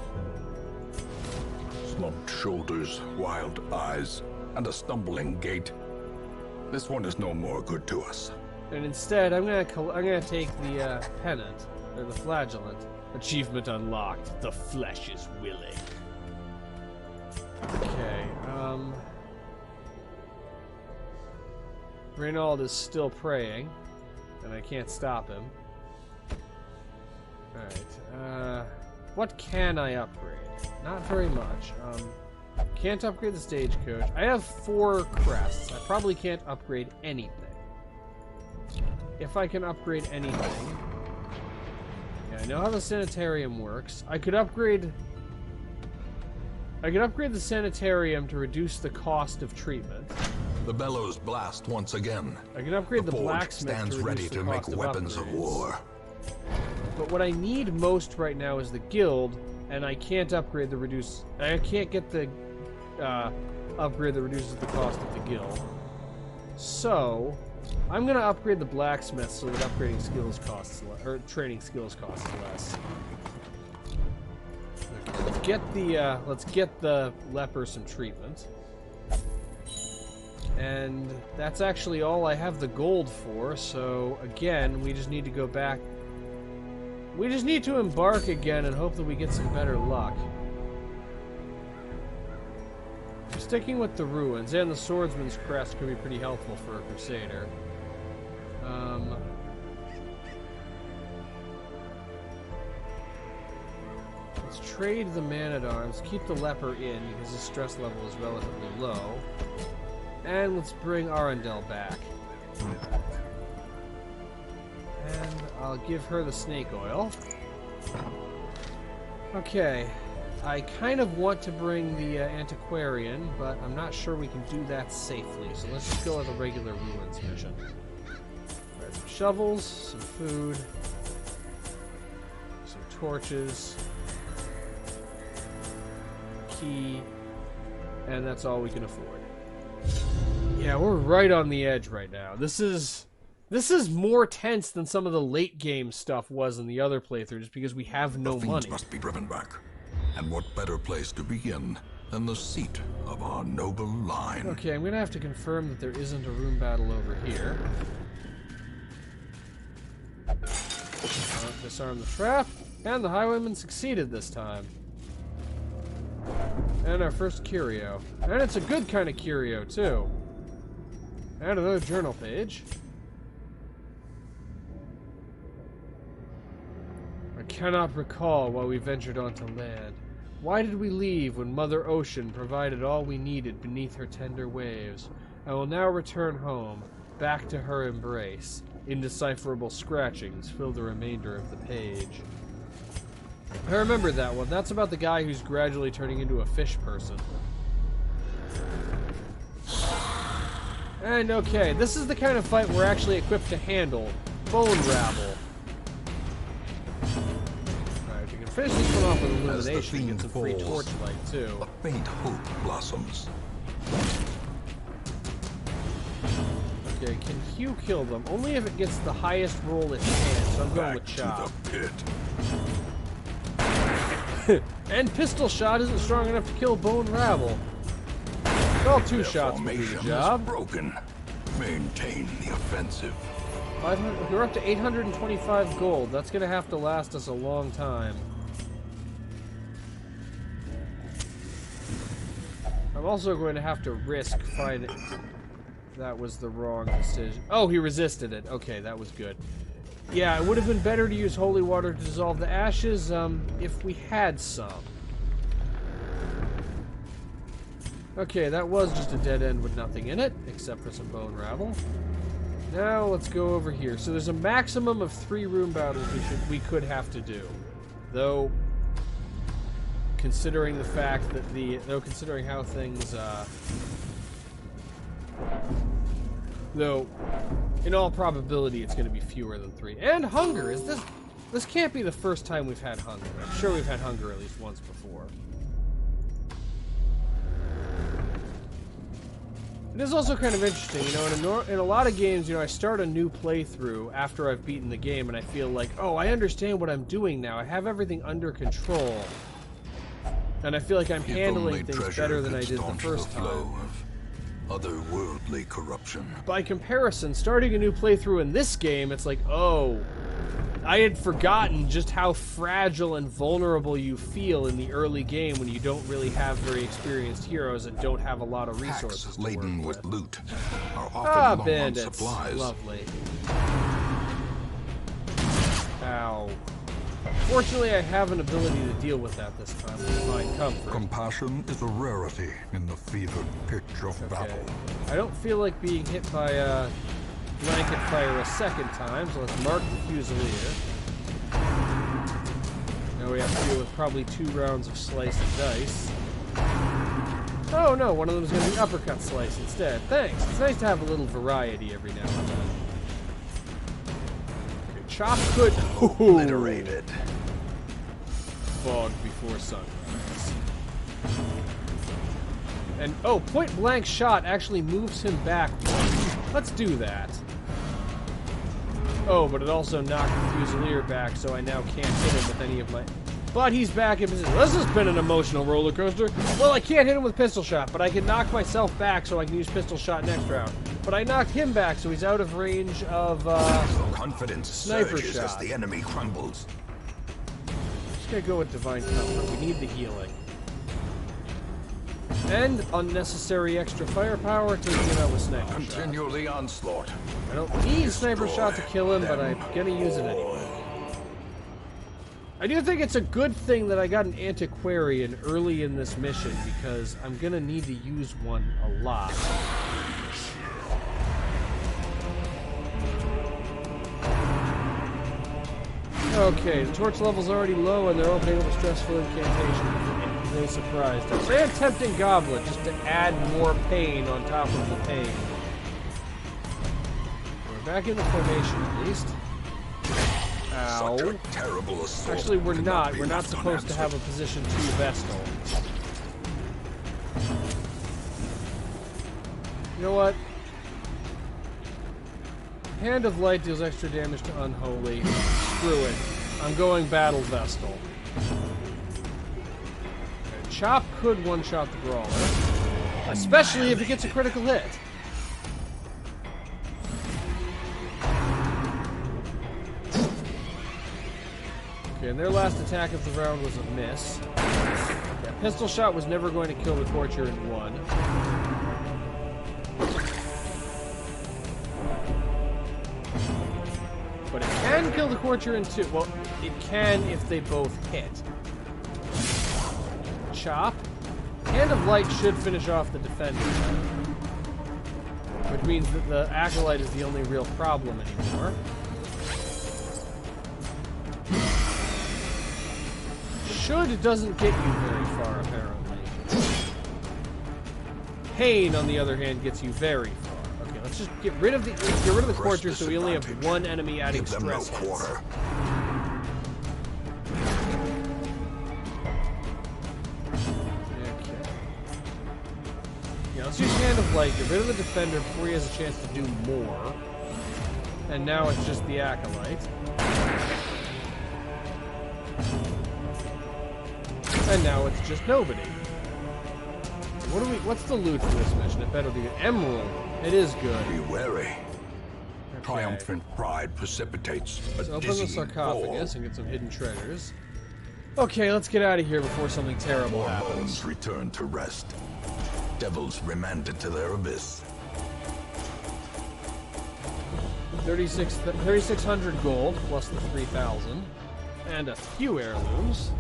Slumped shoulders, wild eyes, and a stumbling gait. This one is no more good to us. And instead, I'm gonna take the pennant or the Flagellant. Achievement unlocked. The flesh is willing. Okay. Reynald is still praying, and I can't stop him. All right. What can I upgrade? Not very much. Can't upgrade the stagecoach. I have 4 crests. I probably can't upgrade anything. If I can upgrade anything. Yeah, I know how the sanitarium works. I could upgrade the sanitarium to reduce the cost of treatment. The bellows blast once again. I can upgrade the forge blacksmith stands to ready reduce to the make cost weapons of upgrades. war. But what I need most right now is the guild, and I can't upgrade the reduce. I can't get the upgrade that reduces the cost of the guild. So I'm gonna upgrade the blacksmith so that upgrading skills costs less, or training skills costs less. Okay, let's get the leper some treatment. And that's actually all I have the gold for, so again, we just need to go back. We just need to embark again and hope that we get some better luck. Just sticking with the ruins and the swordsman's crest could be pretty helpful for a crusader. Let's trade the man-at-arms, keep the leper in because his stress level is relatively low, and let's bring Arundel back. And I'll give her the snake oil. Okay, I kind of want to bring the antiquarian, but I'm not sure we can do that safely, so let's just go with a regular ruins mission. Alright, some shovels, some food, some torches, key, and that's all we can afford. Yeah, we're right on the edge right now. This is more tense than some of the late game stuff was in the other playthrough, just because we have no The money. fiends must be driven back. And what better place to begin than the seat of our noble line? Okay, I'm gonna have to confirm that there isn't a room battle over here. Disarm the trap, and the highwayman succeeded this time. And our first curio. And it's a good kind of curio, too. And another journal page. I cannot recall why we ventured onto land. Why did we leave when Mother Ocean provided all we needed beneath her tender waves? I will now return home, back to her embrace. Indecipherable scratchings fill the remainder of the page. I remember that one. That's about the guy who's gradually turning into a fish person. And okay, this is the kind of fight we're actually equipped to handle. Bone rabble. Alright, if you can finish this one off with illumination, get some free torchlight too. A faint hope blossoms. Okay, can Hugh kill them? Only if it gets the highest roll it can, so I'm going with Back Chop. to the pit. And pistol shot isn't strong enough to kill Bone Rabble. Well, two Their shots will do the formation job. is broken. Maintain the offensive. 500, we're up to 825 gold. That's going to have to last us a long time. I'm also going to have to risk finding... That was the wrong decision. Oh, he resisted it. Okay, that was good. Yeah, it would have been better to use holy water to dissolve the ashes, if we had some. Okay, that was just a dead end with nothing in it, except for some bone rabble. Now, let's go over here. So there's a maximum of 3 room battles we could have to do. Though, considering the fact that considering how things, though, in all probability, it's going to be fewer than 3. And hunger! This can't be the first time we've had hunger. I'm sure we've had hunger at least once before. It is also kind of interesting, you know, in a lot of games, you know, I start a new playthrough after I've beaten the game, and I feel like, oh, I understand what I'm doing now. I have everything under control. And I feel like I'm handling things better than I did the first time. Otherworldly corruption. By comparison, starting a new playthrough in this game, it's like, oh, I had forgotten just how fragile and vulnerable you feel in the early game when you don't really have very experienced heroes and don't have a lot of resources Packs to laden work with loot are often Ah, low on bandits. supplies. Lovely. Ow. Fortunately, I have an ability to deal with that this time with Divine Comfort. Compassion is a rarity in the fevered pitch of battle. I don't feel like being hit by a blanket fire a second time, so let's mark the Fusilier. Now we have to deal with probably 2 rounds of slice and dice. Oh no, one of them is going to be uppercut slice instead. Thanks. It's nice to have a little variety every now and then. Okay, Chop could... Obliterated. Fog before sunrise. And, oh, point blank shot actually moves him back. Let's do that. Oh, but it also knocked the Fusilier back, so I now can't hit him with any of my... But he's back in position. This has been an emotional roller coaster. Well, I can't hit him with pistol shot, but I can knock myself back so I can use pistol shot next round. But I knocked him back, so he's out of range of, Confidence sniper surges shot. as the enemy crumbles. Just gonna go with Divine Comfort. We need the healing. And unnecessary extra firepower taking out with sniper shot. Continue the onslaught. I don't need sniper shot to kill him, but I'm gonna use it anyway. I do think it's a good thing that I got an antiquarian early in this mission, because I'm gonna need to use one a lot. Okay, the torch level's already low, and they're opening up a stressful incantation. I'm really surprised. I'd say a tempting goblet, just to add more pain on top of the pain. We're back in the formation, at least. Ow. Such a terrible assault. Actually, we're cannot not. be We're not left supposed to have a position 2 Vestal. You know what? Hand of Light deals extra damage to Unholy. Screw it. I'm going Battle Vestal. Okay, Chop could one-shot the Brawler. Especially if it gets a critical hit. Okay, and their last attack of the round was a miss. Yeah, pistol shot was never going to kill the Torture in 1. But it can kill the Torture in 2. Well, it can if they both hit. Chop. Hand of Light should finish off the Defender. Which means that the Acolyte is the only real problem anymore. Should doesn't get you very far, apparently. Pain, on the other hand, gets you very far. Okay, let's just get rid of the Torture, so we only have one enemy adding Give them no stress hits. quarter. Okay. Yeah, let's use Hand of Light, get rid of the Defender before he has a chance to do more. And now it's just the Acolyte. And now it's just nobody. What's the loot for this mission? It better be an emerald. It is good. Be wary. Okay. Triumphant pride precipitates a Let's open the dizzying sarcophagus fall. and get some hidden treasures. Okay, let's get out of here before something terrible happens. Bones return to rest. Devils remanded to their abyss. 3,600 gold plus the 3,000, and a few heirlooms.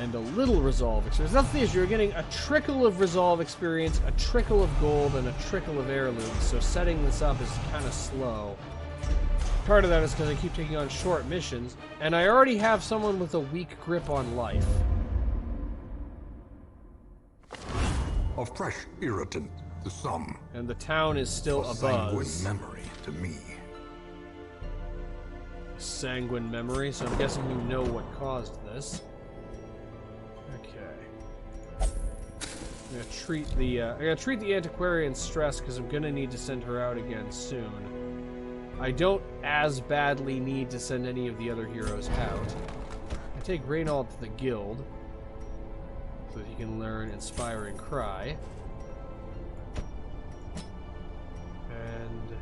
And a little resolve experience. That's the issue. You're getting a trickle of resolve experience, a trickle of gold, and a trickle of heirlooms. So setting this up is kind of slow. Part of that is because I keep taking on short missions, and I already have someone with a weak grip on life. A fresh irritant to some. And the town is still A sanguine abuzz. memory to me. Sanguine memory, so I'm guessing you know what caused this. I'm gonna treat the antiquarian stress because I'm gonna need to send her out again soon. I don't as badly need to send any of the other heroes out. I take Reynald to the guild so that he can learn Inspiring Cry. And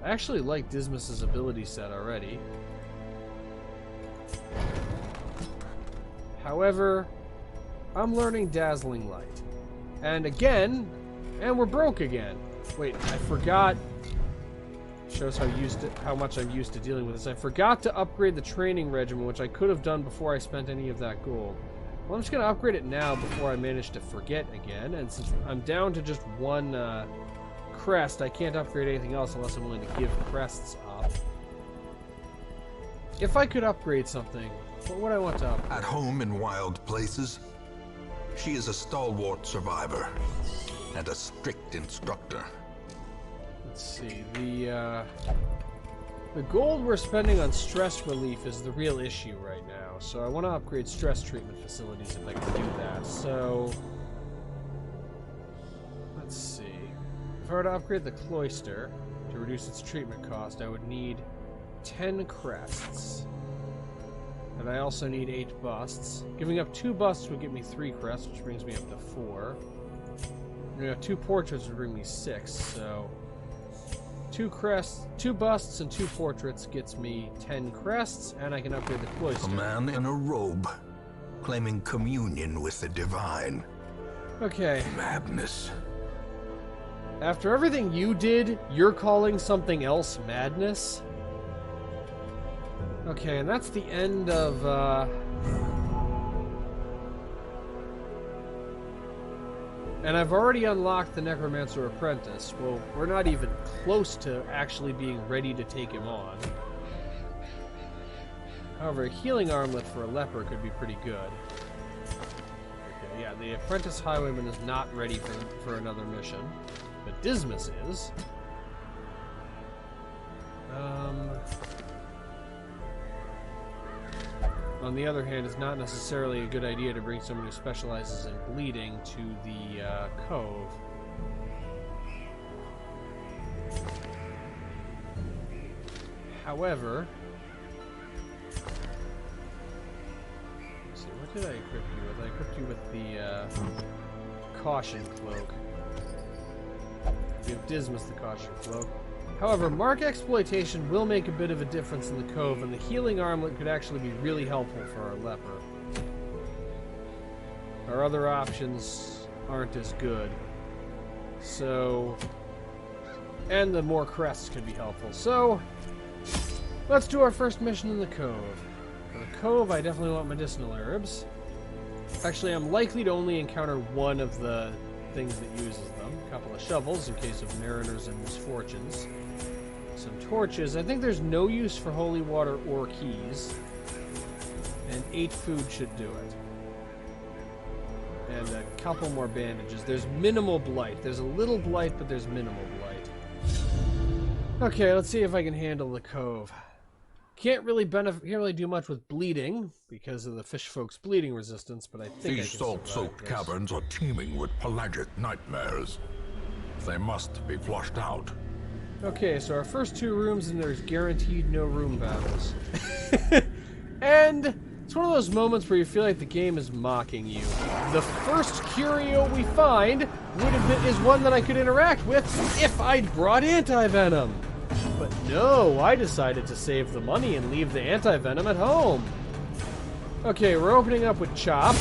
I actually like Dismas's ability set already. However, I'm learning Dazzling Light. And again, and we're broke again. Wait, I forgot. Shows how much I'm used to dealing with this. I forgot to upgrade the training regimen, which I could have done before I spent any of that gold. Well, I'm just going to upgrade it now before I manage to forget again. And since I'm down to just one crest, I can't upgrade anything else unless I'm willing to give crests up. If I could upgrade something, what would I want to upgrade? At home in wild places, she is a stalwart survivor and a strict instructor. Let's see, the gold we're spending on stress relief is the real issue right now, so I want to upgrade stress treatment facilities if I can do that. So, let's see. If I were to upgrade the cloister to reduce its treatment cost, I would need 10 crests. And I also need 8 busts. Giving up 2 busts would give me 3 crests, which brings me up to 4. You know, 2 portraits would bring me 6, so 2 crests, 2 busts, and 2 portraits gets me 10 crests, and I can upgrade the cloister. A man in a robe claiming communion with the divine. Okay. Madness. After everything you did, you're calling something else madness? Okay, and that's the end of, And I've already unlocked the Necromancer Apprentice. Well, we're not even close to actually being ready to take him on. However, a healing armlet for a leper could be pretty good. Okay, yeah, the Apprentice Highwayman is not ready for another mission. But Dismas is. On the other hand, it's not necessarily a good idea to bring someone who specializes in bleeding to the cove. However, let's see, what did I equip you with? I equipped you with the Caution Cloak. Give Dismas the Caution Cloak. However, Mark Exploitation will make a bit of a difference in the cove, and the Healing Armlet could actually be really helpful for our leper. Our other options aren't as good. So... And the more crests could be helpful. So, let's do our first mission in the cove. For the cove, I definitely want medicinal herbs. Actually, I'm likely to only encounter one of the things that uses them. A couple of shovels in case of mariners and misfortunes. Some torches. I think there's no use for holy water or keys. And 8 food should do it. And a couple more bandages. There's minimal blight. There's a little blight, but there's minimal blight. Okay, let's see if I can handle the cove. Can't really do much with bleeding because of the fish folks' bleeding resistance, but I think These salt-soaked caverns are teeming with pelagic nightmares. They must be flushed out. Okay, so our first 2 rooms, and there's guaranteed no room battles. And it's one of those moments where you feel like the game is mocking you. The first curio we find is one that I could interact with if I'd brought anti-venom. But no, I decided to save the money and leave the anti-venom at home. Okay, we're opening up with Chop.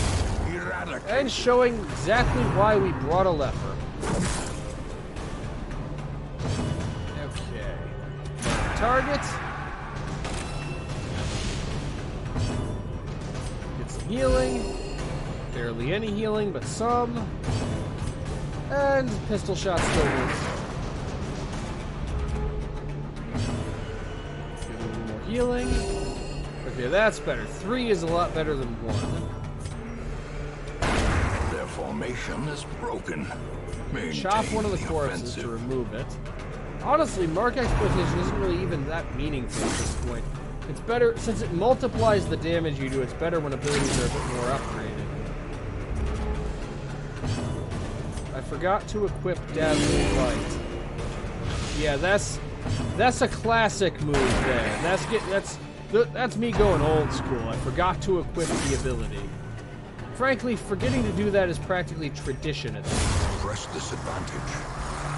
And showing exactly why we brought a leper. Okay. Target. Get some healing. Barely any healing, but some. And pistol shot still works. Get a little more healing. Okay, that's better. 3 is a lot better than 1. Their formation is broken. Chop one of the corpses to remove it. Honestly, Mark Exploitation isn't really even that meaningful at this point. It's better, since it multiplies the damage you do, it's better when abilities are a bit more upgraded. I forgot to equip Dazzling Light. Yeah, that's a classic move there. That's me going old school. I forgot to equip the ability. Frankly, forgetting to do that is practically tradition at this point. Press disadvantage.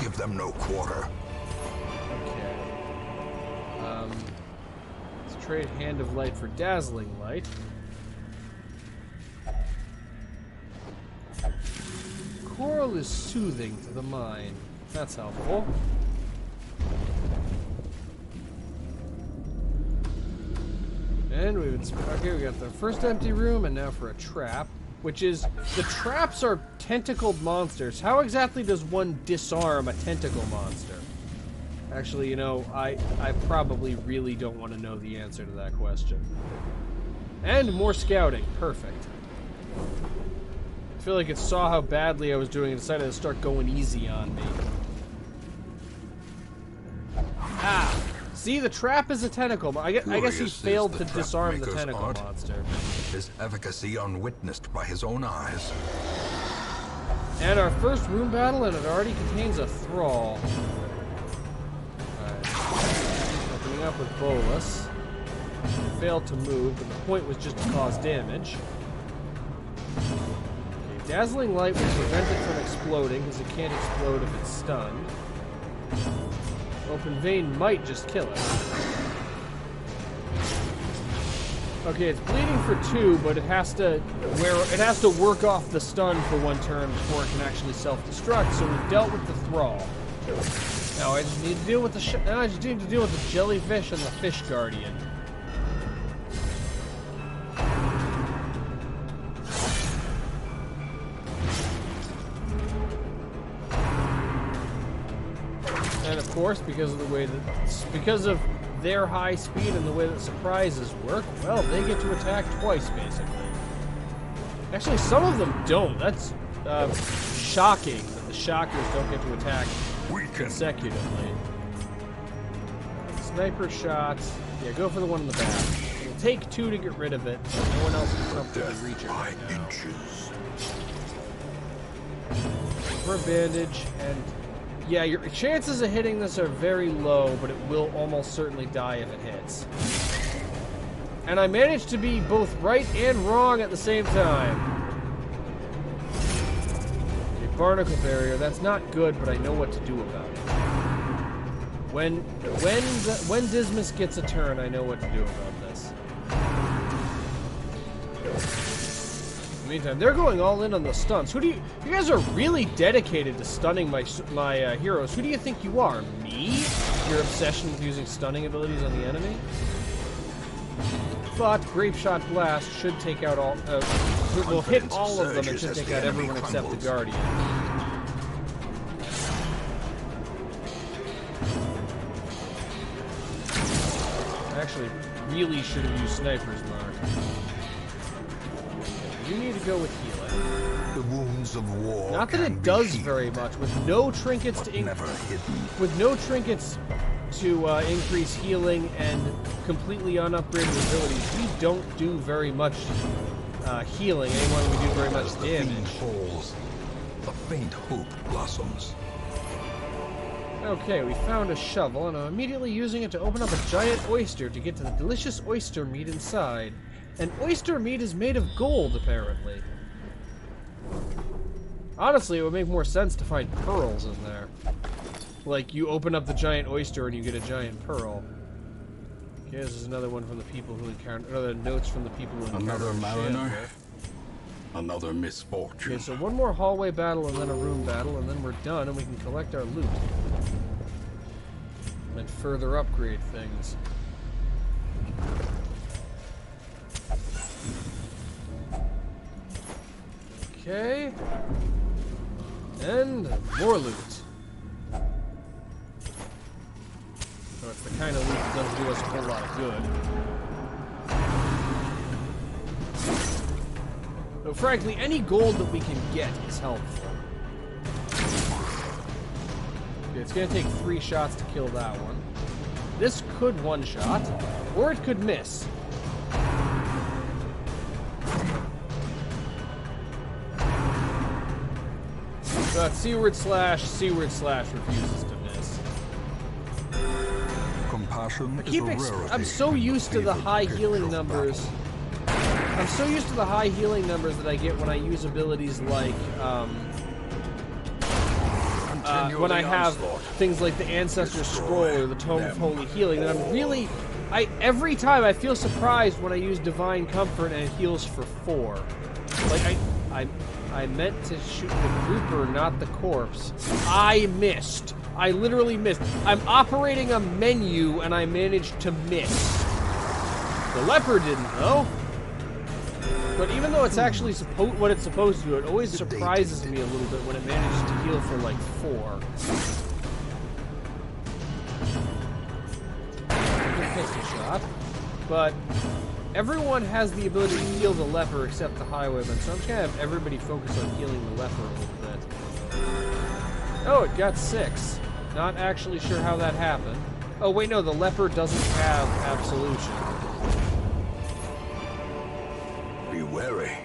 Give them no quarter. Okay. Let's trade Hand of Light for Dazzling Light. Coral is soothing to the mind. That's helpful. And we got the first empty room, and now for a trap, which is, the traps are tentacled monsters. How exactly does one disarm a tentacle monster? Actually, you know, I probably really don't want to know the answer to that question. And more scouting. Perfect. I feel like it saw how badly I was doing and decided to start going easy on me. Ah! See, the trap is a tentacle. I guess he failed to disarm the tentacle monster. His efficacy unwitnessed by his own eyes. And our first room battle, and it already contains a thrall. Alright. Opening up with Bolus. Failed to move, but the point was just to cause damage. Okay, Dazzling Light will prevent it from exploding, because it can't explode if it's stunned. Open Vein might just kill it. Okay, it's bleeding for 2, but it has to work off the stun for 1 turn before it can actually self-destruct. So we've dealt with the thrall. Now I just need to deal with the jellyfish and the fish guardian. And of course, because of their high speed and the way that surprises work, well, they get to attack twice, basically. Actually, some of them don't. That's shocking that the shockers don't get to attack consecutively. Sniper shots. Yeah, go for the one in the back. It'll take 2 to get rid of it. No one else can comfortably reach it right now. For a bandage, and yeah, your chances of hitting this are very low, but it will almost certainly die if it hits. And I managed to be both right and wrong at the same time. A barnacle barrier, that's not good, but I know what to do about it. When Dismas gets a turn, I know what to do about this. In the meantime, they're going all in on the stunts. You guys are really dedicated to stunning my heroes. Who do you think you are? Me? Your obsession with using stunning abilities on the enemy? But Grape Shot Blast should take out all... will hit all of them and should take out everyone except the Guardian. Actually, really should have used Sniper's Mark. You need to go with healing. The wounds of war. Not that it does very much. With no trinkets to increase healing and completely unupgraded abilities, we don't do very much healing. Anyone we do very much damage. Falls, the faint hope blossoms. Okay, we found a shovel, and I'm immediately using it to open up a giant oyster to get to the delicious oyster meat inside. And oyster meat is made of gold, apparently. Honestly, it would make more sense to find pearls in there. Like, you open up the giant oyster and you get a giant pearl. Okay, this is another one from the people who encountered... Other notes from the people who encountered... Another mariner. Another misfortune. Okay, so one more hallway battle and then a room battle, and then we're done, and we can collect our loot. And further upgrade things. Okay. And more loot. So it's the kind of loot that doesn't do us a whole lot of good. But frankly, any gold that we can get is helpful. Okay, it's going to take 3 shots to kill that one. This could one-shot, or it could miss. But Seaward Slash refuses to miss. Compassion is a rarity. I'm so used to the high healing numbers. I'm so used to the high healing numbers that I get when I use abilities like, when I have things like the Ancestor Scroll or the Tome of Holy Healing, that I'm really... every time I feel surprised when I use Divine Comfort and it heals for 4. Like, I meant to shoot the grouper, not the corpse. I missed. I literally missed. I'm operating a menu and I managed to miss. The leper didn't, though. But even though it's actually what it's supposed to do, it always surprises me a little bit when it manages to heal for like 4. Good pistol shot. But everyone has the ability to heal the leper except the highwayman, so I'm just gonna have everybody focus on healing the leper a little bit. Oh, it got 6. Not actually sure how that happened. Oh, wait, no, the leper doesn't have absolution. Be wary.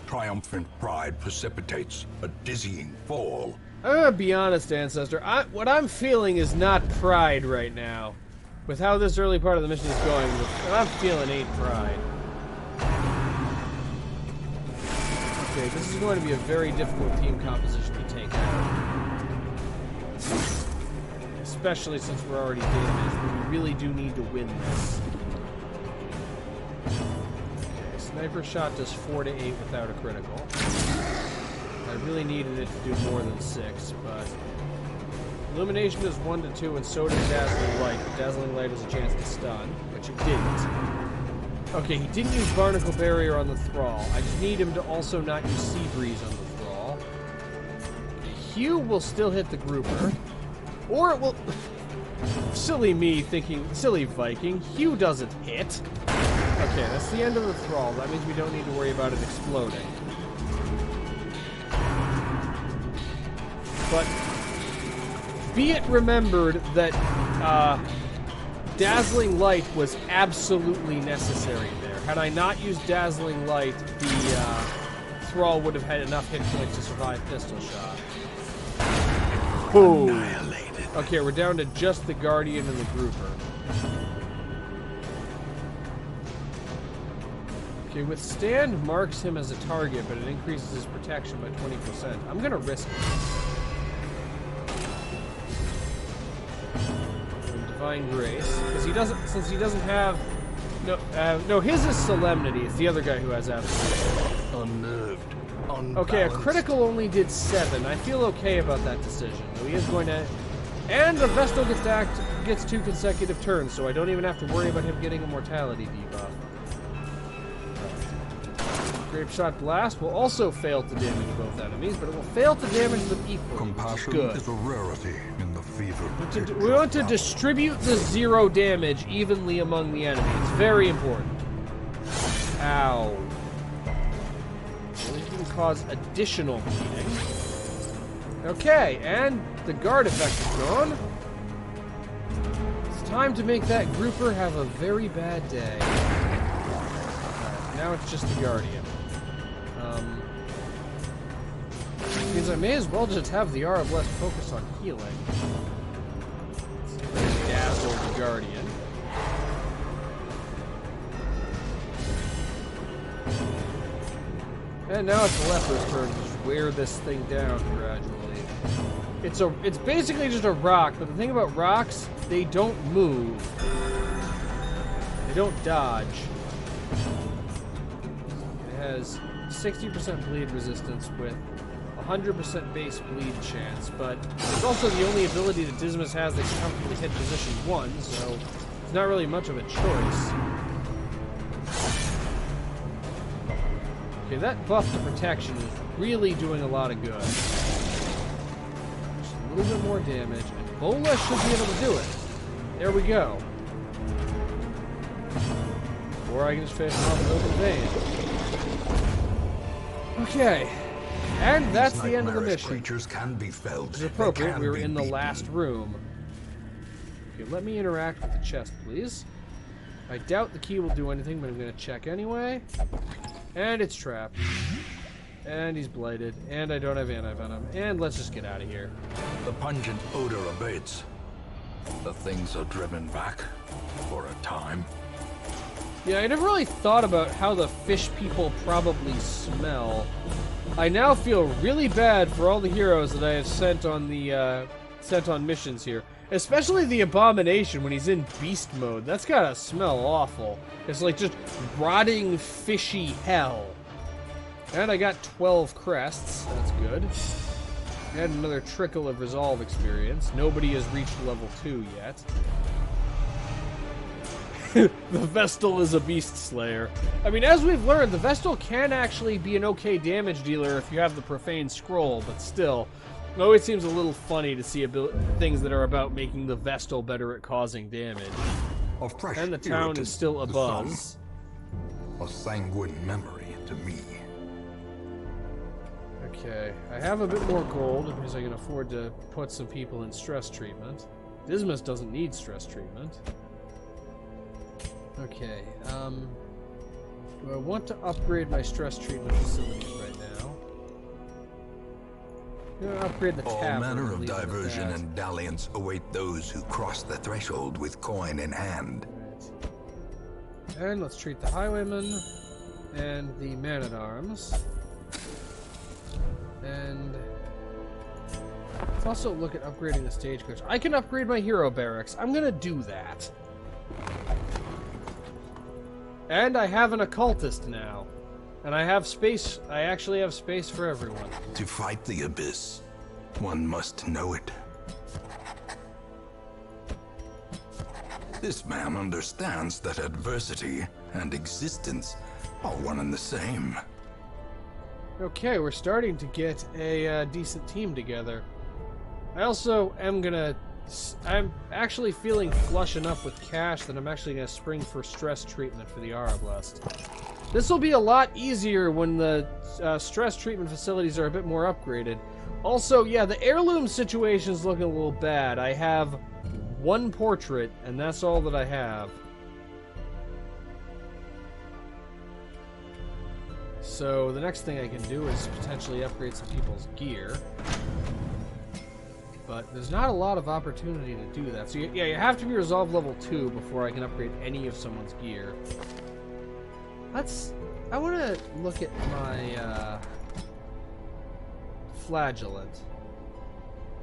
Triumphant pride precipitates a dizzying fall. I'm gonna be honest, Ancestor. What I'm feeling is not pride right now. With how this early part of the mission is going, what I'm feeling ain't pride. Okay, this is going to be a very difficult team composition to take out. Especially since we're already damaged, but we really do need to win this. Sniper shot does 4 to 8 without a critical. I really needed it to do more than 6, but illumination is 1 to 2, and so does dazzling light. But dazzling light has a chance to stun, which it didn't. Okay, he didn't use barnacle barrier on the thrall. I just need him to also not use sea breeze on the thrall. Okay, Hugh will still hit the grouper, or it will. Silly me thinking, silly Viking. Hugh doesn't hit. Okay, that's the end of the thrall. That means we don't need to worry about it exploding. But be it remembered that Dazzling Light was absolutely necessary there. Had I not used Dazzling Light, the Thrall would have had enough hit points to survive pistol shot. Boom! Annihilated. Okay, we're down to just the Guardian and the Grouper. Okay, Withstand marks him as a target, but it increases his protection by 20%. I'm gonna risk it. Divine Grace, because he doesn't, since he doesn't have, no, his is Solemnity. It's the other guy who has Absolute. Unnerved. Unbalanced. Okay, a critical only did 7. I feel okay about that decision. Though he is going to, and the Vestal gets 2 consecutive turns, so I don't even have to worry about him getting a mortality debuff. Grape Shot Blast will also fail to damage both enemies, but it will fail to damage them equally. Compassion is a rarity in the fever. We want to distribute the 0 damage evenly among the enemy. It's very important. Ow. It can cause additional bleeding. Okay, and the guard effect is gone. It's time to make that grouper have a very bad day. Right, now it's just the Guardian. Which means I may as well just have the R of less focus on healing. Dazzle the Guardian. And now it's the Leper's turn to just wear this thing down gradually. It's basically just a rock, but the thing about rocks, they don't move. They don't dodge. It has 60% bleed resistance with 100% base bleed chance, but it's also the only ability that Dismas has that can comfortably hit position 1, so it's not really much of a choice. Okay, that buff to protection is really doing a lot of good. Just a little bit more damage, and Bola should be able to do it. There we go. Or I can just face him off with open vein. Okay. And that's the end of the mission. Creatures can be felled. Which is appropriate. We were in the last room. Okay, let me interact with the chest, please. I doubt the key will do anything, but I'm going to check anyway. And it's trapped. And he's blighted. And I don't have anti-venom. And let's just get out of here. The pungent odor abates. The things are driven back for a time. Yeah, I never really thought about how the fish people probably smell. I now feel really bad for all the heroes that I have sent on the sent on missions here, especially the Abomination when he's in beast mode. That's gotta smell awful. It's like just rotting fishy hell. And I got 12 crests. That's good. And another trickle of resolve experience. Nobody has reached level 2 yet. The Vestal is a beast slayer. I mean, as we've learned, the Vestal can actually be an okay damage dealer if you have the Profane Scroll, but still, it always seems a little funny to see things that are about making the Vestal better at causing damage. And the town is still abuzz. A sanguine memory to me. Okay, I have a bit more gold because I can afford to put some people in stress treatment. Dismas doesn't need stress treatment. Okay, do I want to upgrade my stress treatment facilities right now? I'm gonna upgrade the tavern. All manner of diversion and dalliance await those who cross the threshold with coin in hand. Right. And let's treat the highwayman and the man-at-arms. And let's also look at upgrading the stagecoach. I can upgrade my hero barracks. I'm gonna do that. And I have an occultist now. And I have space. I actually have space for everyone. To fight the abyss, one must know it. This man understands that adversity and existence are one and the same. Okay, we're starting to get a decent team together. I also am gonna... I'm actually feeling flush enough with cash that I'm actually gonna spring for stress treatment for the Arablest. This will be a lot easier when the stress treatment facilities are a bit more upgraded. Also, yeah, the heirloom situation's looking a little bad. I have one portrait, and that's all that I have. So the next thing I can do is potentially upgrade some people's gear. But there's not a lot of opportunity to do that. So yeah, you have to be resolve level 2 before I can upgrade any of someone's gear. I want to look at my flagellant.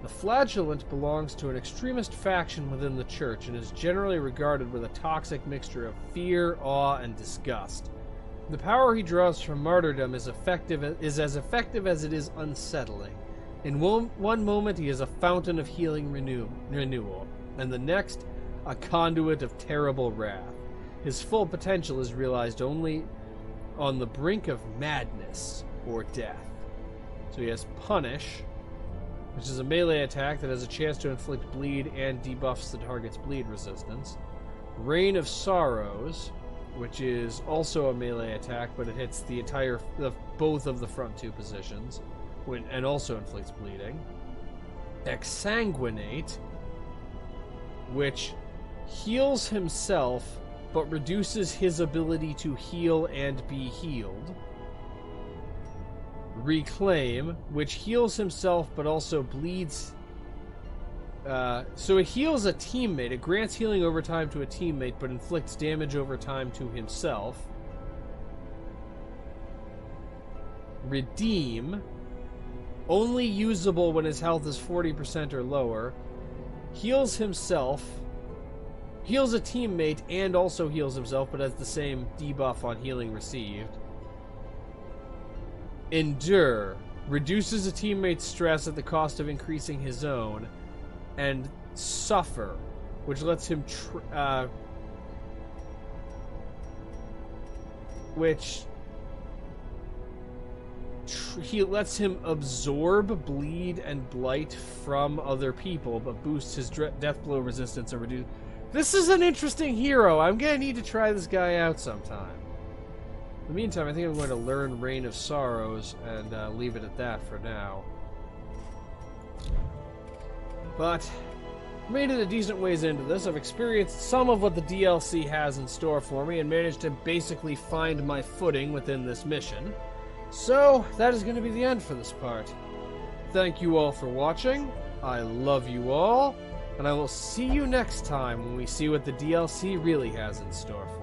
The flagellant belongs to an extremist faction within the church and is generally regarded with a toxic mixture of fear, awe, and disgust. The power he draws from martyrdom is as effective as it is unsettling. In one moment he is a fountain of healing renewal, and the next, a conduit of terrible wrath. His full potential is realized only on the brink of madness or death. So he has Punish, which is a melee attack that has a chance to inflict bleed and debuffs the target's bleed resistance. Reign of Sorrows, which is also a melee attack, but it hits the both of the front 2 positions, and also inflicts bleeding. Exsanguinate, which heals himself, but reduces his ability to heal and be healed. Reclaim, which heals himself, but also bleeds. So it heals a teammate. It grants healing over time to a teammate, but inflicts damage over time to himself. Redeem, only usable when his health is 40% or lower. Heals himself. Heals a teammate and also heals himself, but has the same debuff on healing received. Endure, reduces a teammate's stress at the cost of increasing his own. And Suffer, which lets him he lets him absorb bleed and blight from other people, but boosts his death blow resistance and reduce. This is an interesting hero. I'm gonna need to try this guy out sometime. In the meantime, I think I'm going to learn Reign of Sorrows and leave it at that for now. But made it a decent ways into this. I've experienced some of what the DLC has in store for me and managed to basically find my footing within this mission. So that is going to be the end for this part. Thank you all for watching. I love you all, and I will see you next time when we see what the DLC really has in store for us.